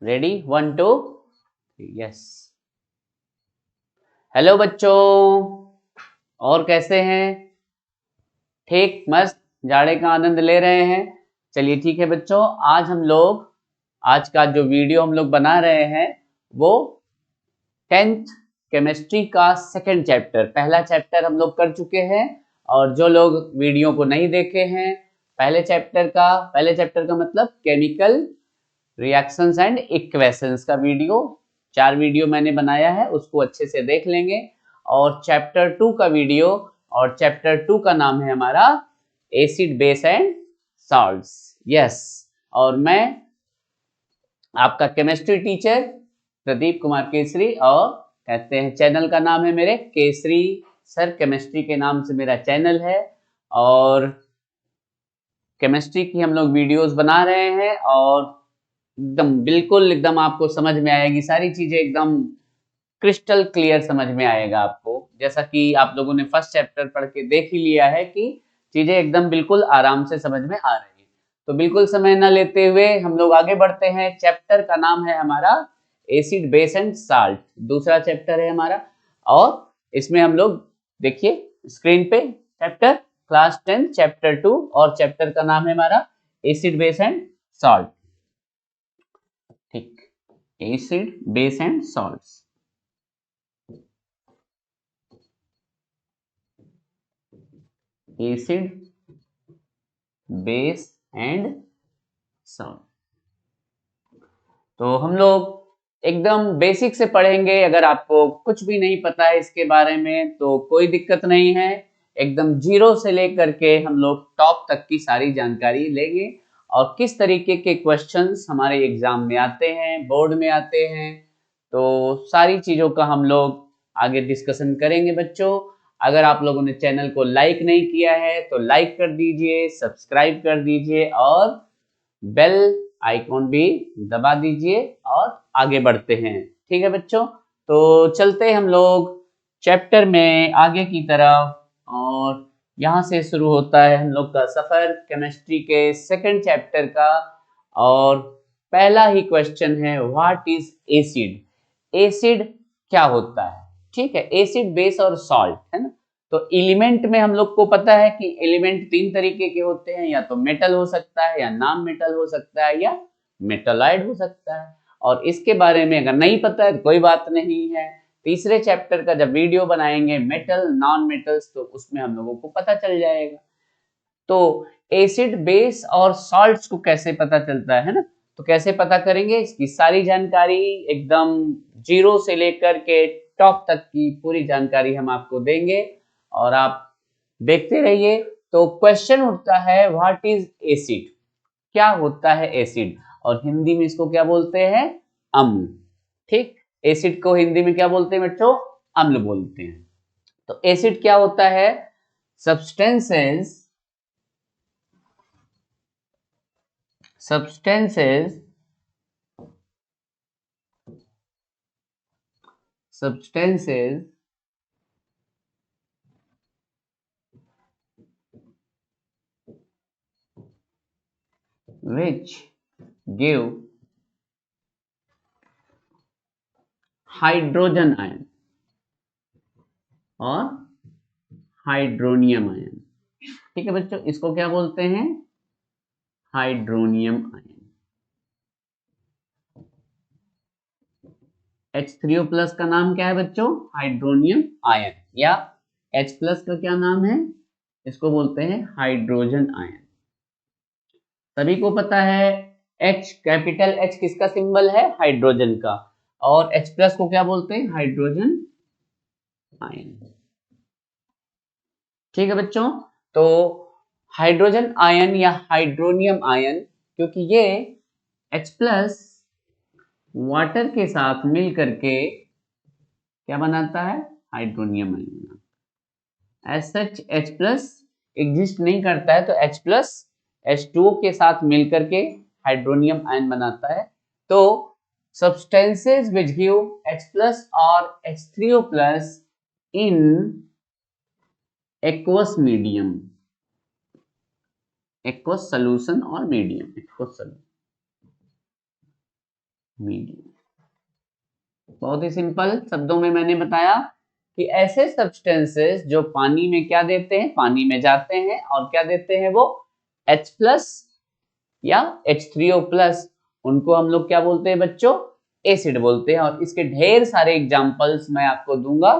Ready 1 2 yes. Hello बच्चों, और कैसे हैं? ठीक मस्त जाड़े का आनंद ले रहे हैं। चलिए ठीक है बच्चों, आज का जो वीडियो हम लोग बना रहे हैं वो 10th केमिस्ट्री का सेकंड चैप्टर, पहला चैप्टर हम लोग कर चुके हैं। और जो लोग वीडियो को नहीं देखे हैं पहले चैप्टर का मतलब केमिकल रिएक्शंस एंड इक्वेशंस का वीडियो, 4 वीडियो मैंने बनाया है, उसको अच्छे से देख लेंगे। और चैप्टर 2 का वीडियो, और चैप्टर 2 का नाम है हमारा acid base and salts. Yes, और मैं आपका केमिस्ट्री टीचर प्रदीप कुमार केसरी, और कहते हैं चैनल का नाम है मेरे केसरी सर केमिस्ट्री के नाम से मेरा चैनल है। और केमिस्ट्री की हम लोग वीडियोस बना रहे हैं, और एकदम आपको समझ में आएगी सारी चीजें, एकदम क्रिस्टल क्लियर समझ में आएगा आपको। जैसा कि आप लोगों ने फर्स्ट चैप्टर पढ़ के देख ही लिया है कि चीजें एकदम बिल्कुल आराम से समझ में आ रही है। तो बिल्कुल समय न लेते हुए हम लोग आगे बढ़ते हैं। चैप्टर का नाम है हमारा एसिड बेस एंड साल्ट, दूसरा चैप्टर है हमारा। और इसमें हम लोग देखिए स्क्रीन पे चैप्टर क्लास 10 चैप्टर 2, और चैप्टर का नाम है हमारा एसिड बेस एंड सॉल्ट। ठीक, acid base and salts. Acid base and salt, तो हम लोग एकदम बेसिक से पढ़ेंगे। अगर आपको कुछ भी नहीं पता है इसके बारे में तो कोई दिक्कत नहीं है, एकदम जीरो से लेकर के हम लोग टॉप तक की सारी जानकारी लेंगे। और किस तरीके के क्वेश्चंस हमारे एग्जाम में आते हैं, बोर्ड में आते हैं, तो सारी चीजों का हम लोग आगे डिस्कशन करेंगे बच्चों। अगर आप लोगों ने चैनल को लाइक नहीं किया है तो लाइक कर दीजिए, सब्सक्राइब कर दीजिए, और बेल आइकॉन भी दबा दीजिए, और आगे बढ़ते हैं। ठीक है बच्चों, तो चलते हम लोग चैप्टर में आगे की तरफ। और यहाँ से शुरू होता है हम लोग का सफर केमिस्ट्री के सेकंड चैप्टर का। और पहला ही क्वेश्चन है, व्हाट इज एसिड? एसिड क्या होता है? ठीक है, एसिड बेस और सॉल्ट है ना। तो एलिमेंट में हम लोग को पता है कि एलिमेंट 3 तरीके के होते हैं, या तो मेटल हो सकता है, या नॉन मेटल हो सकता है, या मेटलाइड हो सकता है। और इसके बारे में अगर नहीं पता है तो कोई बात नहीं है, तीसरे चैप्टर का जब वीडियो बनाएंगे मेटल नॉन मेटल्स, तो उसमें हम लोगों को पता चल जाएगा। तो एसिड बेस और सॉल्ट्स को कैसे पता चलता है ना, तो कैसे पता करेंगे इसकी सारी जानकारी, एकदम जीरो से लेकर के टॉप तक की पूरी जानकारी हम आपको देंगे, और आप देखते रहिए। तो क्वेश्चन उठता है, व्हाट इज एसिड? क्या होता है एसिड? और हिंदी में इसको क्या बोलते हैं? अम्ल। ठीक, एसिड को हिंदी में क्या बोलते हैं बच्चों? अम्ल बोलते हैं। तो एसिड क्या होता है? Substances substances substances which give hydrogen ion और हाइड्रोनियम आयन। ठीक है बच्चों, इसको क्या बोलते हैं? Hydronium ion. H3O प्लस का नाम क्या है बच्चों? Hydronium ion. या H प्लस का क्या नाम है? इसको बोलते हैं हाइड्रोजन आयन। सभी को पता है H, कैपिटल H किसका सिंबल है? हाइड्रोजन का। और H प्लस को क्या बोलते हैं? Hydrogen ion. ठीक है बच्चों, तो हाइड्रोजन आयन या हाइड्रोनियम आयन, क्योंकि ये H प्लस वाटर के साथ मिल करके क्या बनाता है? हाइड्रोनियम आयन बनाता है। As such H plus exist नहीं करता है, तो H प्लस H2O के साथ मिल करके हाइड्रोनियम आयन बनाता है। तो substances which give H plus or H3O plus in aqueous medium, aqueous solution और medium, aqueous solution। मीडियम। बहुत ही सिंपल शब्दों में मैंने बताया कि ऐसे सब्सटेंसेस जो पानी में क्या देते हैं, पानी में जाते हैं और क्या देते हैं वो H प्लस या H3O प्लस, उनको हम लोग क्या बोलते हैं बच्चों, एसिड बोलते हैं। और इसके ढेर सारे एग्जांपल्स मैं आपको दूंगा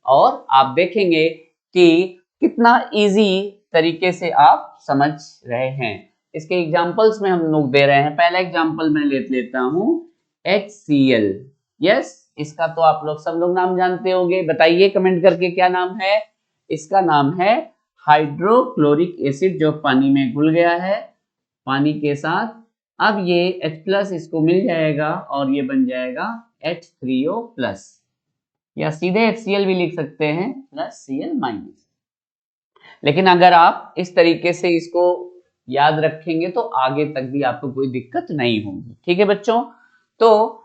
और आप देखेंगे कि कितना इजी तरीके से आप समझ रहे हैं। इसके एग्जांपल्स में हम लोग दे रहे हैं। पहला एग्जांपल मैं लेता हूं HCl। यस, इसका तो आप लोग सब लोग नाम जानते होंगे, बताइए कमेंट करके क्या नाम है। इसका नाम है हाइड्रोक्लोरिक एसिड, जो पानी में घुल गया है पानी के साथ। अब ये H प्लस इसको मिल जाएगा और ये बन जाएगा H3O प्लस, या सीधे HCl भी लिख सकते हैं प्लस Cl माइनस। लेकिन अगर आप इस तरीके से इसको याद रखेंगे तो आगे तक भी आपको कोई दिक्कत नहीं होगी। ठीक है बच्चों, तो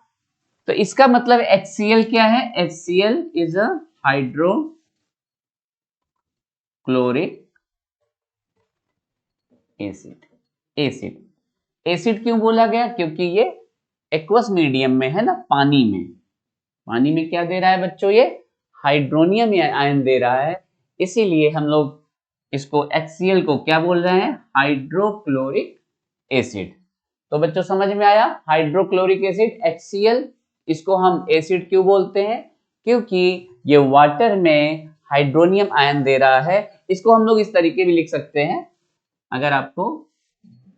इसका मतलब HCl क्या है, HCl is a hydrochloric acid. Acid क्यों बोला गया, क्योंकि ये एक्वस मीडियम में है ना, पानी में क्या दे रहा है बच्चों, ये हाइड्रोनियम आयन दे रहा है, इसीलिए हम लोग इसको HCl को क्या बोल रहे हैं, हाइड्रोक्लोरिक एसिड। तो बच्चों समझ में आया, हाइड्रोक्लोरिक एसिड HCl, इसको हम एसिड क्यों बोलते हैं, क्योंकि ये वाटर में हाइड्रोनियम आयन दे रहा है। इसको हम लोग इस तरीके भी लिख सकते हैं, अगर आपको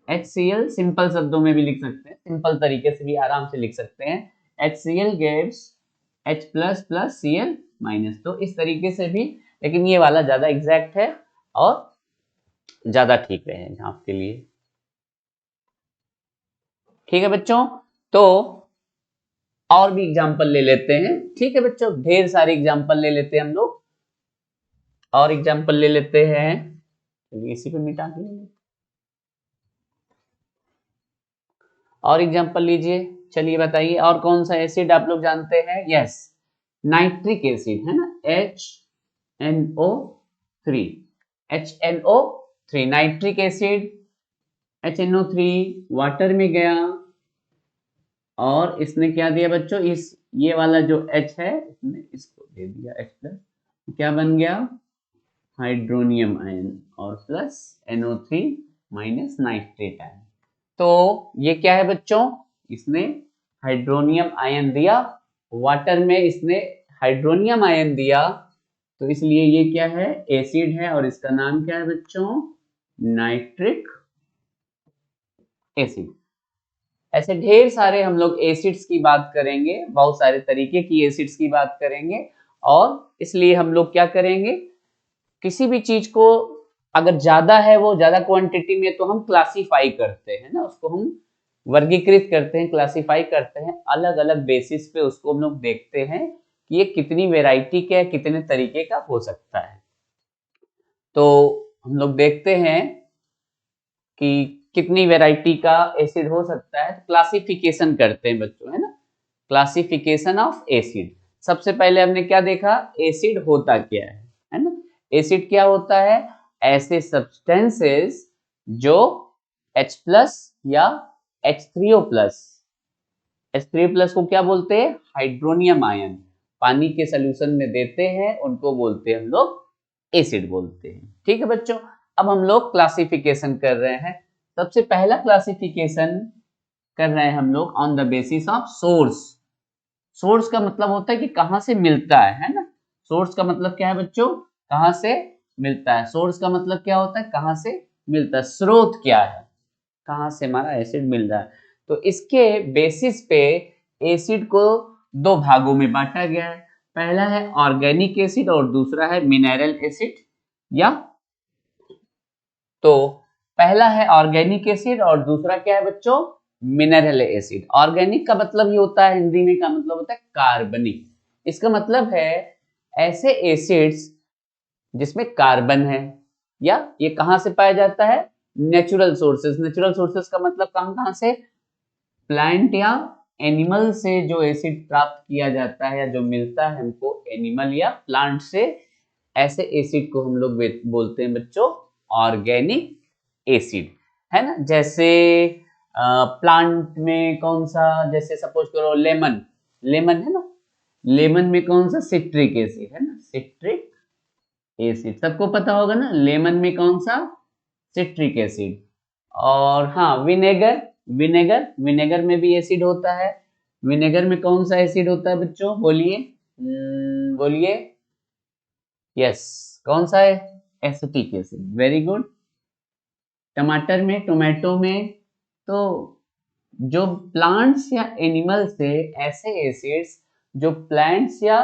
HCl सिंपल शब्दों में भी लिख सकते हैं, सिंपल तरीके से भी आराम से लिख सकते हैं, HCl gives H plus plus Cl minus. तो इस तरीके से भी, लेकिन ये वाला ज्यादा एग्जैक्ट है और ज्यादा ठीक रहेगा आपके लिए। ठीक है बच्चों, तो और भी एग्जाम्पल ले लेते हैं। ठीक है बच्चों, ढेर सारे एग्जाम्पल ले लेते हैं हम लोग, और एग्जाम्पल ले लेते हैं, इसी पे मिटा के और एग्जाम्पल लीजिए। चलिए बताइए, और कौन सा एसिड आप लोग जानते हैं, यस नाइट्रिक एसिड है ना, HNO3 nitric acid, HNO3 water में गया और इसने क्या दिया बच्चों, इस ये वाला जो H है इसने इसको दे दिया H प्लस, क्या बन गया हाइड्रोनियम आयन, और plus NO3 minus nitrate ion. तो ये क्या है बच्चों, इसने हाइड्रोनियम आयन दिया, वाटर में इसने हाइड्रोनियम आयन दिया, तो इसलिए ये क्या है, एसिड है, और इसका नाम क्या है बच्चों, नाइट्रिक एसिड। ऐसे ढेर सारे हम लोग एसिड्स की बात करेंगे, बहुत सारे तरीके की एसिड्स की बात करेंगे, और इसलिए हम लोग क्या करेंगे, किसी भी चीज को अगर ज्यादा है, वो ज्यादा क्वांटिटी में, तो हम क्लासिफाई करते हैं ना, उसको हम वर्गीकृत करते हैं, क्लासिफाई करते हैं, अलग अलग बेसिस पे उसको हम लोग देखते हैं कि ये कितनी वेराइटी का, कितने तरीके का हो सकता है। तो हम लोग देखते हैं कि कितनी वेराइटी का एसिड हो सकता है, क्लासिफिकेशन करते हैं बच्चों, है ना, क्लासिफिकेशन ऑफ एसिड। सबसे पहले हमने क्या देखा, एसिड होता क्या है ना, एसिड क्या होता है, ऐसे सब्सटेंसेस जो H प्लस या H3O प्लस, H3O प्लस को क्या बोलते हैं, हाइड्रोनियम आयन, पानी के सोल्यूशन में देते हैं, उनको बोलते हैं हम लोग एसिड बोलते हैं। ठीक है बच्चों, अब हम लोग क्लासिफिकेशन कर रहे हैं। सबसे पहला क्लासिफिकेशन कर रहे हैं हम लोग on the basis of source. Source का मतलब होता है कि कहां से मिलता है ना, सोर्स का मतलब क्या है बच्चों, कहां से मिलता है, सोर्स का मतलब क्या होता है, कहां से मिलता है, स्रोत क्या है, कहां से हमारा एसिड मिल रहा है। तो इसके बेसिस पे एसिड को दो भागों में बांटा गया है, पहला है ऑर्गेनिक एसिड और दूसरा है मिनरल एसिड। या तो पहला है ऑर्गेनिक एसिड और दूसरा क्या है बच्चों, मिनरल एसिड। ऑर्गेनिक का मतलब ये होता है, हिंदी में का मतलब होता है कार्बनिक। इसका मतलब है ऐसे एसिड्स जिसमें कार्बन है, या ये कहां से पाया जाता है, नेचुरल सोर्सेस। नेचुरल सोर्सेस का मतलब कहां कहां से, प्लांट या एनिमल से जो एसिड प्राप्त किया जाता है या जो मिलता है हमको एनिमल या प्लांट से, ऐसे एसिड को हम लोग बोलते हैं बच्चों ऑर्गेनिक एसिड, है ना। जैसे प्लांट में कौन सा, जैसे सपोज करो लेमन, लेमन है ना, लेमन में कौन सा, सिट्रिक एसिड है ना, सिट्रिक एसिड सबको पता होगा ना, लेमन में कौन सा, सिट्रिक एसिड। और हाँ विनेगर, विनेगर, विनेगर में भी एसिड होता है। विनेगर में कौन सा एसिड होता है बच्चों, बोलिए, बोलिए, यस, कौन सा है, एसिटिक एसिड, वेरी गुड। टमाटर में, टोमेटो में, तो जो प्लांट्स या एनिमल से ऐसे एसिड्स जो प्लांट्स या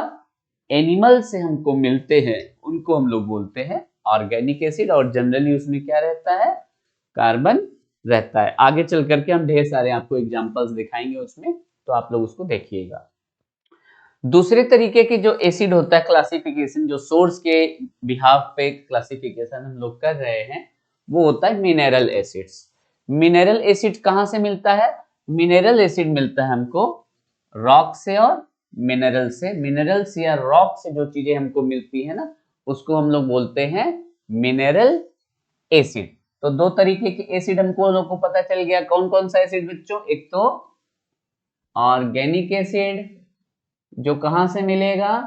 एनिमल से हमको मिलते हैं उनको हम लोग बोलते हैं ऑर्गेनिक एसिड, और जनरली उसमें क्या रहता है, कार्बन रहता है। आगे चल करके हम ढेर सारे आपको एग्जांपल्स दिखाएंगे उसमें, तो आप लोग उसको देखिएगा। दूसरे तरीके के जो एसिड होता है क्लासिफिकेशन, जो सोर्स के बिहाफ पे क्लासिफिकेशन हम लोग कर रहे हैं, वो होता है मिनरल एसिड्स। मिनरल एसिड कहाँ से मिलता है, मिनरल एसिड मिलता है हमको रॉक से और मिनरल से। मिनरल्स या रॉक से जो चीजें हमको मिलती है ना, उसको हम लोग बोलते हैं मिनरल एसिड। तो दो तरीके के एसिड हमको लोग को पता चल गया, कौन कौन सा एसिड बच्चों, एक तो ऑर्गेनिक एसिड जो कहां से मिलेगा,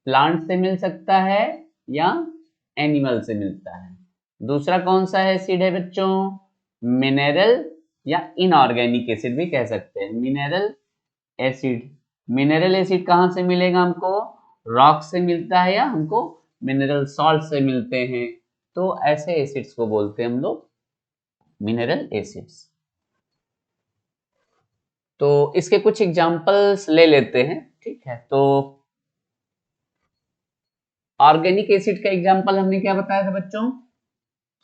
प्लांट से मिल सकता है या एनिमल से मिलता है। दूसरा कौन सा एसिड है बच्चों, मिनरल या इनऑर्गेनिक एसिड भी कह सकते हैं, मिनरल एसिड। मिनरल एसिड कहां से मिलेगा हमको, रॉक से मिलता है या हमको मिनरल सॉल्ट से मिलते हैं, तो ऐसे एसिड्स को बोलते हैं हम लोग मिनरल एसिड्स। तो इसके कुछ एग्जांपल्स ले लेते हैं, ठीक है। तो ऑर्गेनिक एसिड का एग्जांपल हमने क्या बताया था बच्चों,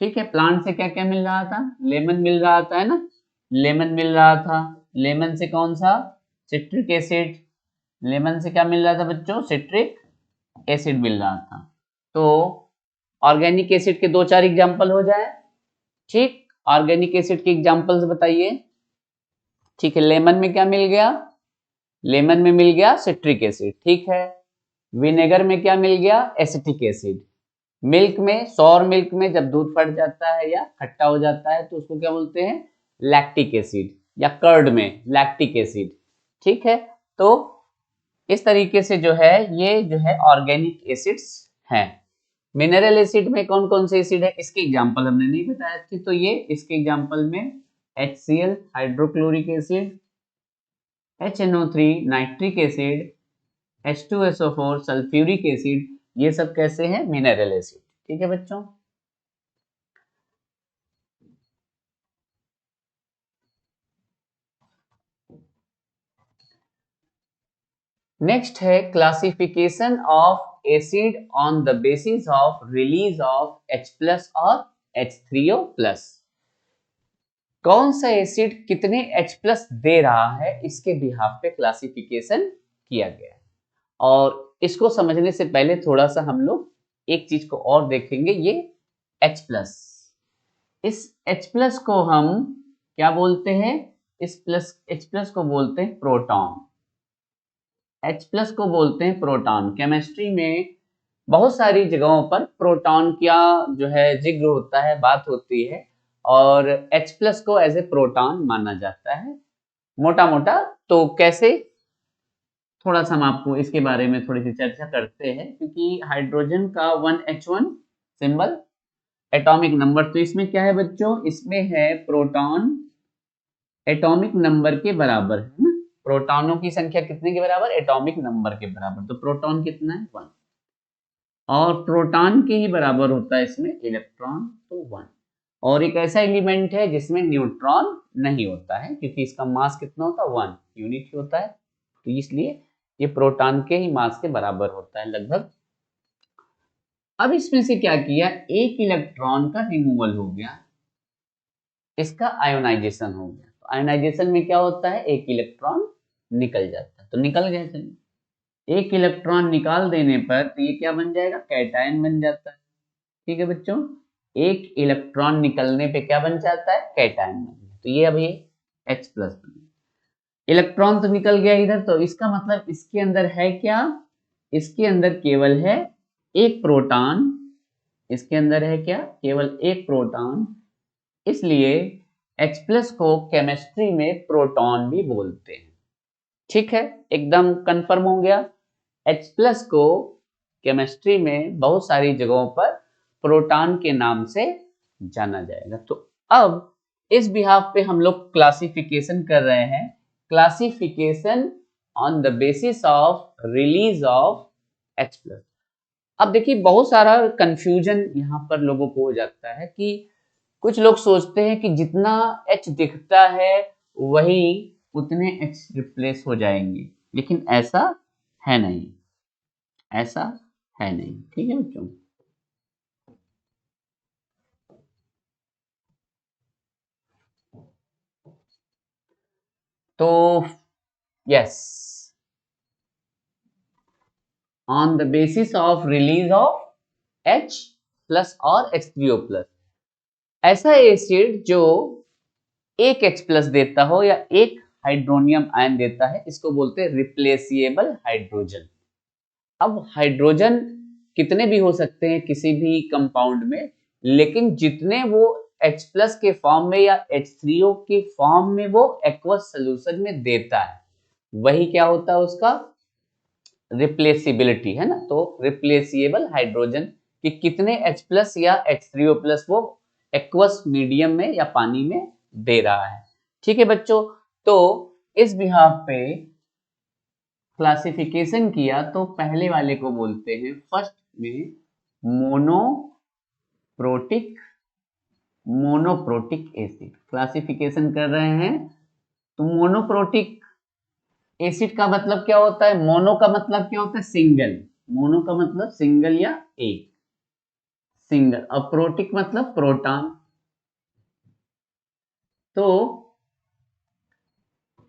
ठीक है, प्लांट से क्या क्या मिल रहा था, लेमन मिल रहा था, है ना, लेमन मिल रहा था। लेमन से कौन सा, सिट्रिक एसिड। लेमन से क्या मिल रहा था बच्चों, सिट्रिक एसिड मिल रहा था। तो ऑर्गेनिक एसिड के दो चार एग्जांपल हो जाए, ठीक। ऑर्गेनिक एसिड के एग्जांपल्स बताइए, ठीक है। लेमन में क्या मिल गया, लेमन में मिल गया सिट्रिक एसिड, ठीक है। विनेगर में क्या मिल गया, एसिटिक एसिड। मिल्क में, सौर मिल्क में जब दूध फट जाता है या खट्टा हो जाता है तो उसको क्या बोलते हैं, लैक्टिक एसिड, या कर्ड में लैक्टिक एसिड, ठीक है। तो इस तरीके से जो है ये जो है ऑर्गेनिक एसिड्स हैं। मिनरल एसिड में कौन कौन से एसिड है, इसके एग्जांपल हमने नहीं बताए थे, तो ये इसके एग्जांपल में HCl hydrochloric acid, HNO3 nitric acid, H2SO4 sulphuric acid, ये सब कैसे हैं, मिनरल एसिड, ठीक है बच्चों। नेक्स्ट है classification of acid on the basis of release of H+ और H3O+। कौन सा एसिड कितने H+ दे रहा है इसके बिहाफ पे क्लासिफिकेशन किया गया। और इसको समझने से पहले थोड़ा सा हम लोग एक चीज को और देखेंगे, ये H+, इस H+ को हम क्या बोलते हैं, इस H+ को बोलते हैं प्रोटॉन। H+ को बोलते हैं प्रोटॉन। केमिस्ट्री में बहुत सारी जगहों पर प्रोटॉन का जो है जिक्र होता है, बात होती है, और H+ को एज ए प्रोटॉन माना जाता है मोटा मोटा। तो कैसे, थोड़ा सा हम आपको इसके बारे में थोड़ी सी चर्चा करते हैं, क्योंकि हाइड्रोजन का 1H1 सिंबल एटॉमिक नंबर, तो इसमें क्या है बच्चों, इसमें है प्रोटॉन एटॉमिक नंबर के बराबर है ना, प्रोटॉनों की संख्या कितने के बराबर, एटॉमिक नंबर के बराबर। तो प्रोटॉन कितना है, 1, और प्रोटॉन के ही बराबर होता है इसमें इलेक्ट्रॉन, तो 1। और एक ऐसा एलिमेंट है जिसमें न्यूट्रॉन नहीं होता है, क्योंकि इसका मास कितना होता है, 1 यूनिट ही होता है, तो इसलिए ये प्रोटॉन के ही मास के बराबर होता है लगभग। अब इसमें से क्या किया, एक इलेक्ट्रॉन का रिमूवल हो गया, इसका आयोनाइजेशन हो गया। तो आयोनाइजेशन में क्या होता है, एक इलेक्ट्रॉन निकल जाता है, तो निकल गया, चलिए एक इलेक्ट्रॉन निकाल देने पर तो ये क्या बन जाएगा, कैटायन बन जाता है, ठीक है बच्चों। एक इलेक्ट्रॉन निकलने पे क्या बन जाता है, कैटायन बन जाता है। तो ये अब ये H+ बन गया, इलेक्ट्रॉन तो निकल गया इधर, तो इसका मतलब इसके अंदर है क्या, इसके अंदर केवल है एक प्रोटॉन, इसके अंदर है क्या, केवल एक प्रोटॉन। इसलिए H प्लस को केमिस्ट्री में प्रोटॉन भी बोलते हैं। ठीक है, एकदम कंफर्म हो गया। H प्लस को केमिस्ट्री में बहुत सारी जगहों पर प्रोटॉन के नाम से जाना जाएगा। तो अब इस बिहाफ पे हम लोग क्लासिफिकेशन कर रहे हैं, classification on the basis of release of H plus. अब देखिए बहुत सारा कंफ्यूजन यहाँ पर लोगों को हो जाता है कि कुछ लोग सोचते हैं कि जितना H दिखता है वही उतने H रिप्लेस हो जाएंगे, लेकिन ऐसा है नहीं, ऐसा है नहीं। ठीक है बच्चों, तो yes, on the basis of release of H plus और H3O प्लस, ऐसा एसिड जो एक H प्लस देता हो या एक हाइड्रोनियम आयन देता है, इसको बोलते हैं रिप्लेसिएबल हाइड्रोजन। अब हाइड्रोजन कितने भी हो सकते हैं किसी भी कंपाउंड में, लेकिन जितने वो H प्लस के फॉर्म में या H3O के फॉर्म में वो एक्वस सोल्यूशन में देता है, वही क्या होता है उसका रिप्लेसिबिलिटी, है ना। तो रिप्लेसिएबल हाइड्रोजन कि कितने H प्लस या H3O प्लस वो एक्वस मीडियम में या पानी में दे रहा है। ठीक है बच्चों, तो इस बिहाफ पे क्लासिफिकेशन किया तो पहले वाले को बोलते हैं फर्स्ट में मोनोप्रोटिक, मोनोप्रोटिक एसिड क्लासिफिकेशन कर रहे हैं। तो मोनोप्रोटिक एसिड का मतलब क्या होता है, मोनो का मतलब क्या होता है सिंगल, मोनो का मतलब सिंगल या एक, सिंगल, और प्रोटिक मतलब प्रोटॉन। तो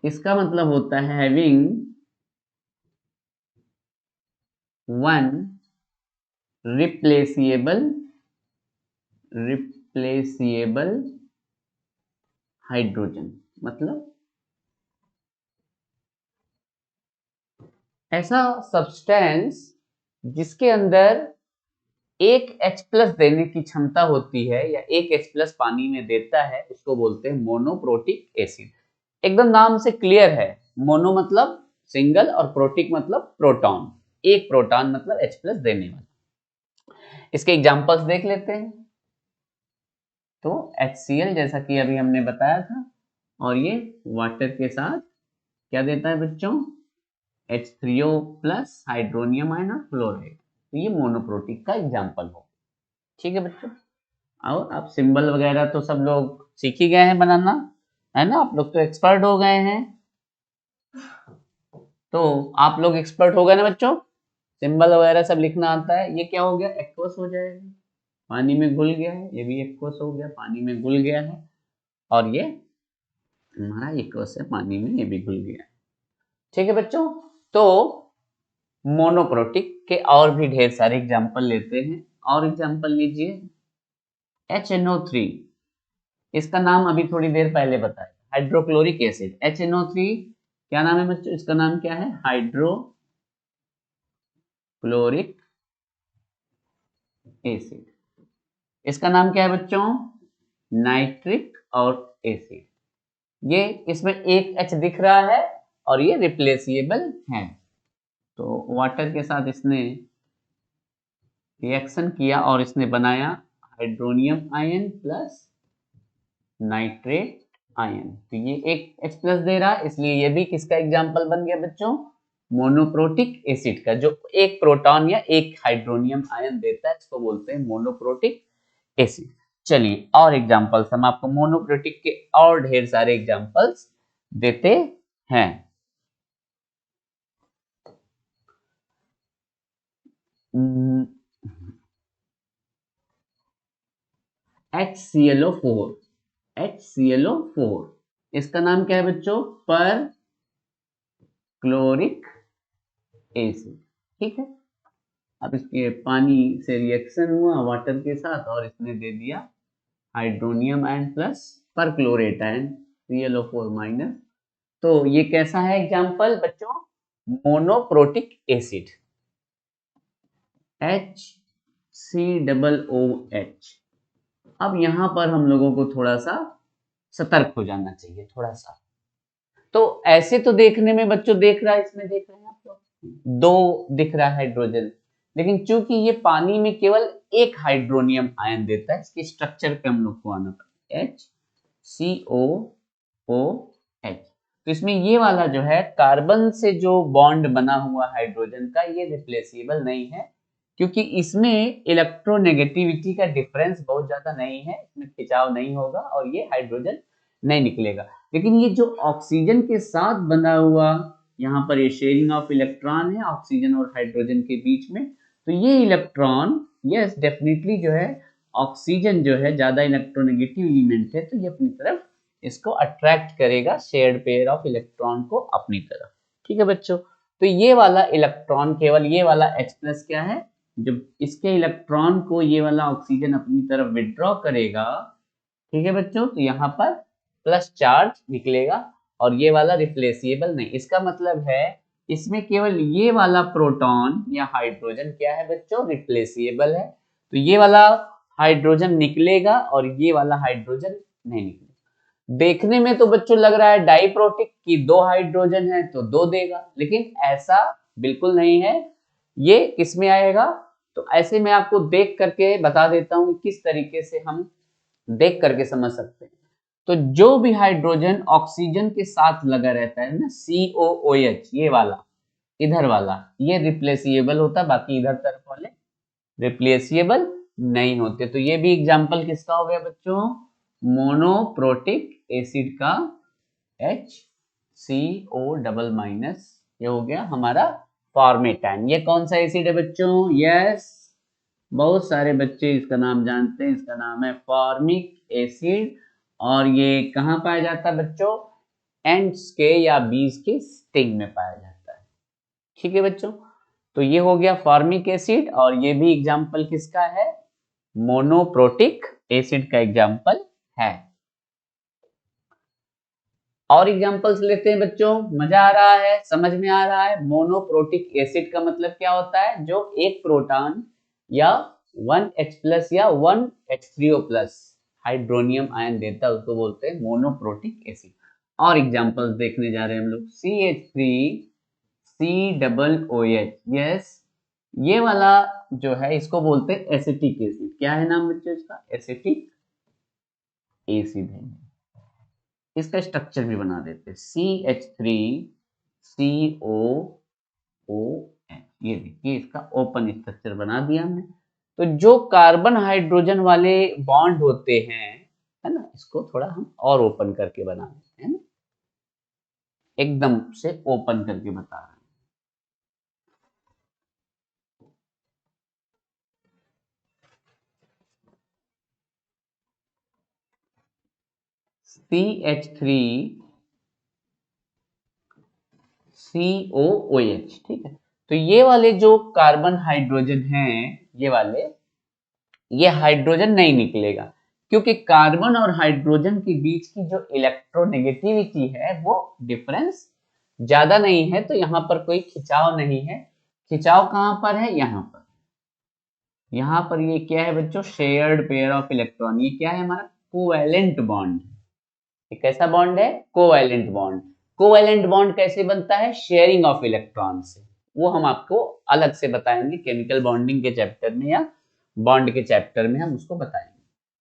इसका मतलब होता है having one replaceable, replaceable hydrogen, मतलब ऐसा सब्सटेंस जिसके अंदर एक H प्लस देने की क्षमता होती है या एक H प्लस पानी में देता है, उसको बोलते हैं मोनोप्रोटिक एसिड। एकदम नाम से क्लियर है, मोनो मतलब सिंगल और प्रोटिक मतलब प्रोटॉन, एक प्रोटॉन मतलब H प्लस देने वाला। इसके एग्जांपल्स देख लेते हैं। तो HCl जैसा कि अभी हमने बताया था, और ये वाटर के साथ क्या देता है बच्चों, H3O प्लस हाइड्रोनियम आयन और फ्लोराइड, तो ये मोनोप्रोटिक का एग्जाम्पल हो। ठीक है बच्चों, और आप सिंबल वगैरह तो सब लोग सीख ही गए हैं बनाना, है ना, आप लोग तो एक्सपर्ट हो गए हैं। तो आप लोग एक्सपर्ट हो गए ना बच्चों, सिंबल वगैरह सब लिखना आता है। ये क्या हो गया, एक्वस हो जाएगा, पानी में घुल गया है, ये भी एक्वस हो गया, पानी में घुल गया है, और ये हमारा एक्वस है, पानी में ये भी घुल गया है। ठीक है बच्चों, तो मोनोप्रोटिक के और भी ढेर सारे एग्जाम्पल लेते हैं। और एग्जाम्पल लीजिए HNO3, इसका नाम अभी थोड़ी देर पहले बताया, हाइड्रोक्लोरिक एसिड। HNO3 क्या नाम है बच्चों, इसका नाम क्या है, हाइड्रोक्लोरिक एसिड। इसका नाम क्या है बच्चों, नाइट्रिक और एसिड। ये इसमें एक H दिख रहा है और ये रिप्लेसिएबल है, तो वाटर के साथ इसने रिएक्शन किया और इसने बनाया hydronium ion plus nitrate ion, तो ये एक H प्लस दे रहा है, इसलिए ये भी किसका एग्जाम्पल बन गया बच्चों, मोनोप्रोटिक एसिड का, जो एक प्रोटॉन या एक हाइड्रोनियम आयन देता है, इसको बोलते हैं मोनोप्रोटिक एसिड। चलिए और एग्जाम्पल्स, हम आपको मोनोप्रोटिक के और ढेर सारे एग्जाम्पल्स देते हैं। HClO4, HClO4 इसका नाम क्या है बच्चों, पर क्लोरिक एसिड। ठीक है, अब इसके पानी से रिएक्शन हुआ वाटर के साथ और इसने दे दिया हाइड्रोनियम आयन प्लस पर क्लोरेट आयन ClO4 माइनस। तो ये कैसा है एग्जाम्पल बच्चों, मोनोप्रोटिक एसिड HCOOH। अब यहां पर हम लोगों को थोड़ा सा सतर्क हो जाना चाहिए थोड़ा सा। तो ऐसे तो देखने में बच्चों देख रहा है, इसमें देख रहे हैं आप लोग 2 दिख रहा है हाइड्रोजन, लेकिन चूंकि ये पानी में केवल एक हाइड्रोनियम आयन देता है, इसके स्ट्रक्चर पे हम लोग को आना पड़ेगा, HCOOH। तो इसमें ये वाला जो है कार्बन से जो बॉन्ड बना हुआ हाइड्रोजन का, ये रिप्लेसेबल नहीं है, क्योंकि इसमें इलेक्ट्रोनेगेटिविटी का डिफरेंस बहुत ज्यादा नहीं है, इसमें खिंचाव नहीं होगा और ये हाइड्रोजन नहीं निकलेगा। लेकिन ये जो ऑक्सीजन के साथ बना हुआ, यहाँ पर ये शेयरिंग ऑफ इलेक्ट्रॉन है ऑक्सीजन और हाइड्रोजन के बीच में, तो ये इलेक्ट्रॉन यस डेफिनेटली जो है ऑक्सीजन जो है ज्यादा इलेक्ट्रोनेगेटिव एलिमेंट है, तो ये अपनी तरफ इसको अट्रैक्ट करेगा शेयर्ड पेयर ऑफ इलेक्ट्रॉन को अपनी तरफ। ठीक है बच्चों, तो ये वाला इलेक्ट्रॉन केवल ये वाला H प्लस क्या है, जब इसके इलेक्ट्रॉन को ये वाला ऑक्सीजन अपनी तरफ विड्रॉ करेगा, ठीक है बच्चों, तो यहाँ पर प्लस चार्ज निकलेगा और ये वाला रिप्लेसेबल नहीं। इसका मतलब है इसमें केवल ये वाला प्रोटॉन या हाइड्रोजन क्या है बच्चों, रिप्लेसेबल है, तो ये वाला हाइड्रोजन निकलेगा और ये वाला हाइड्रोजन नहीं निकलेगा। देखने में तो बच्चों लग रहा है डाइप्रोटिक की 2 हाइड्रोजन है तो 2 देगा, लेकिन ऐसा बिल्कुल नहीं है। ये किस में आएगा, तो ऐसे मैं आपको देख करके बता देता हूं किस तरीके से हम देख करके समझ सकते हैं। तो जो भी हाइड्रोजन ऑक्सीजन के साथ लगा रहता है ना, COOH, ये वाला इधर वाला, ये रिप्लेसेबल होता, बाकी इधर तरफ वाले रिप्लेसेबल नहीं होते। तो ये भी एग्जांपल किसका हो गया बच्चों, मोनोप्रोटिक एसिड का HCO डबल माइनस, ये हो गया हमारा फॉर्मेटाइन। ये कौन सा एसिड है बच्चों, यस बहुत सारे बच्चे इसका नाम जानते हैं, इसका नाम है फॉर्मिक एसिड, और ये कहाँ पाया जाता है बच्चों, एंड्स के या बीज के स्टिंग में पाया जाता है। ठीक है बच्चों, तो ये हो गया फॉर्मिक एसिड, और ये भी एग्जाम्पल किसका है, मोनोप्रोटिक एसिड का एग्जाम्पल है। और एग्जाम्पल्स लेते हैं बच्चों, मजा आ रहा है, समझ में आ रहा है। मोनोप्रोटिक एसिड का मतलब क्या होता है, जो एक प्रोटॉन या 1H प्लस या 1H3O प्लस हाइड्रोनियम आयन देता है, उसको बोलते हैं मोनोप्रोटिक एसिड। और एग्जांपल्स देखने जा रहे हैं हम लोग, CH3COOH, यस ये वाला जो है इसको बोलते हैं एसिटिक एसिड। क्या है नाम बच्चों इसका, एसिटिक एसिड है। इसका स्ट्रक्चर भी बना देते हैं, CH3COOH, ये देखिए इसका ओपन स्ट्रक्चर बना दिया हमने। तो जो कार्बन हाइड्रोजन वाले बॉन्ड होते हैं, है ना, इसको थोड़ा हम और ओपन करके बना देते हैं ना, एकदम से ओपन करके बता रहे हैं। CH3COOH, ठीक है। तो ये वाले जो कार्बन हाइड्रोजन हैं, ये वाले, ये हाइड्रोजन नहीं निकलेगा, क्योंकि कार्बन और हाइड्रोजन के बीच की जो इलेक्ट्रोनेगेटिविटी है वो डिफरेंस ज्यादा नहीं है, तो यहाँ पर कोई खिंचाव नहीं है। खिंचाव कहाँ पर है, यहाँ पर ये क्या है बच्चों, शेयर्ड पेयर ऑफ इलेक्ट्रॉन। ये क्या है हमारा, कोवैलेंट बॉन्ड। ये कैसा बॉन्ड है, कोवैलेंट बॉन्ड। कोवैलेंट बॉन्ड कैसे बनता है, शेयरिंग ऑफ इलेक्ट्रॉन से, वो हम आपको अलग से बताएंगे केमिकल बॉन्डिंग के चैप्टर में या बॉन्ड के चैप्टर में हम उसको बताएंगे।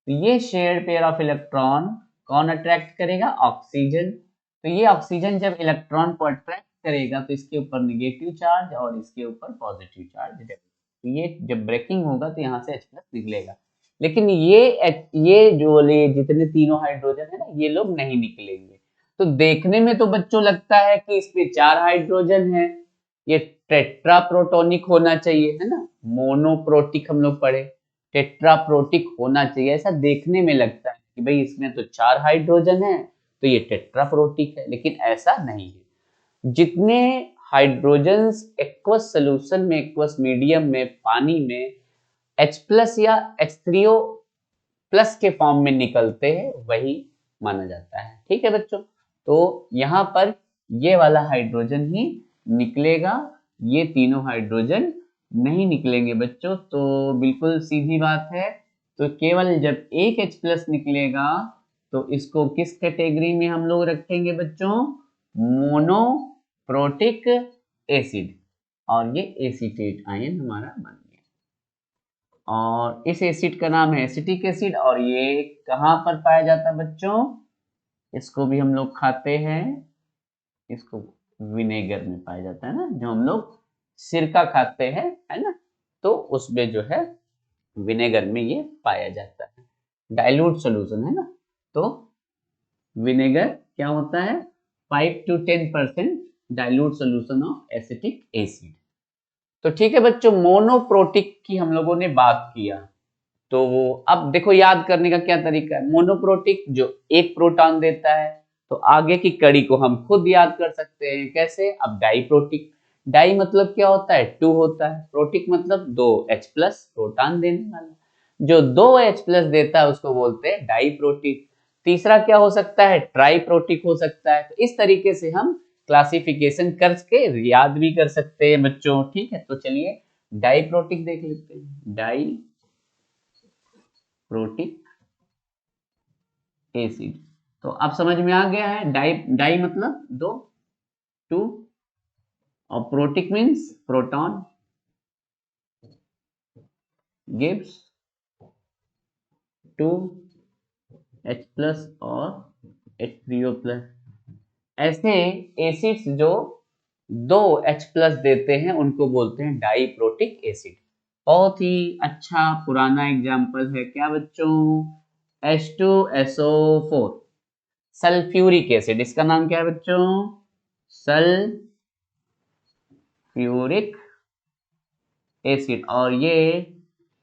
तो ये शेयर्ड पेयर ऑफ इलेक्ट्रॉन कौन अट्रैक्ट करेगा, ऑक्सीजन। तो ये ऑक्सीजन जब इलेक्ट्रॉन को अट्रैक्ट करेगा तो इसके ऊपर नेगेटिव चार्ज और इसके ऊपर पॉजिटिव चार्ज, तो ये जब ब्रेकिंग होगा तो यहाँ से H प्लस निकलेगा। लेकिन ये जो जितने तीनों हाइड्रोजन है ना, ये लोग नहीं निकलेंगे। तो देखने में तो बच्चों लगता है कि इसमें 4 हाइड्रोजन है, ये टेट्रा प्रोटोनिक होना चाहिए, है ना, मोनोप्रोटिक हम लोग पढ़े, टेट्रा प्रोटिक होना चाहिए, ऐसा देखने में लगता है कि भाई इसमें तो 4 हाइड्रोजन है तो ये टेट्रा प्रोटिक है, लेकिन ऐसा नहीं है। जितने हाइड्रोजन्स एक्वस सोल्यूशन में, एक्वस मीडियम में, पानी में H प्लस या H3O प्लस के फॉर्म में निकलते हैं वही माना जाता है। ठीक है बच्चों, तो यहाँ पर ये वाला हाइड्रोजन ही निकलेगा, ये तीनों हाइड्रोजन नहीं निकलेंगे बच्चों। तो बिल्कुल सीधी बात है, तो केवल जब एक H प्लस निकलेगा तो इसको किस कैटेगरी में हम लोग रखेंगे बच्चों? मोनोप्रोटिक एसिड, और ये एसीटेट आयन हमारा बन गया। और इस एसिड का नाम है एसिटिक एसिड, और ये कहाँ पर पाया जाता है बच्चों? इसको भी हम लोग खाते हैं, इसको विनेगर में पाया जाता है ना, जो हम लोग सिरका खाते हैं, है ना, तो उसमें जो है विनेगर में ये पाया जाता है, डाइल्यूट सॉल्यूशन है ना। तो विनेगर क्या होता है? 5 to 10% dilute solution of acetic acid. तो ठीक है बच्चों, मोनोप्रोटिक की हम लोगों ने बात किया, तो वो अब देखो याद करने का क्या तरीका है। मोनोप्रोटिक जो एक प्रोटॉन देता है, तो आगे की कड़ी को हम खुद याद कर सकते हैं। कैसे? अब डाइप्रोटिक, डाई मतलब क्या होता है? 2 होता है, प्रोटिक मतलब 2 H प्लस प्रोटॉन देने वाला, जो 2 H प्लस देता है उसको बोलते हैं डाइप्रोटिक। तीसरा क्या हो सकता है? ट्राइप्रोटिक हो सकता है। तो इस तरीके से हम क्लासिफिकेशन करके याद भी कर सकते हैं बच्चों। ठीक है, तो चलिए डाइप्रोटिक देख लेते हैं। डाई प्रोटिक एसिड, तो अब समझ में आ गया है। डाई डाई मतलब 2, 2, और protic means proton gives 2 H plus और H3O प्लस। ऐसे एसिड्स जो 2 H प्लस देते हैं उनको बोलते हैं डाइप्रोटिक एसिड। बहुत ही अच्छा पुराना एग्जाम्पल है क्या बच्चों? H2SO4 सल्फ्यूरिक एसिड, इसका नाम क्या है बच्चों? सल्फ्यूरिक एसिड, और ये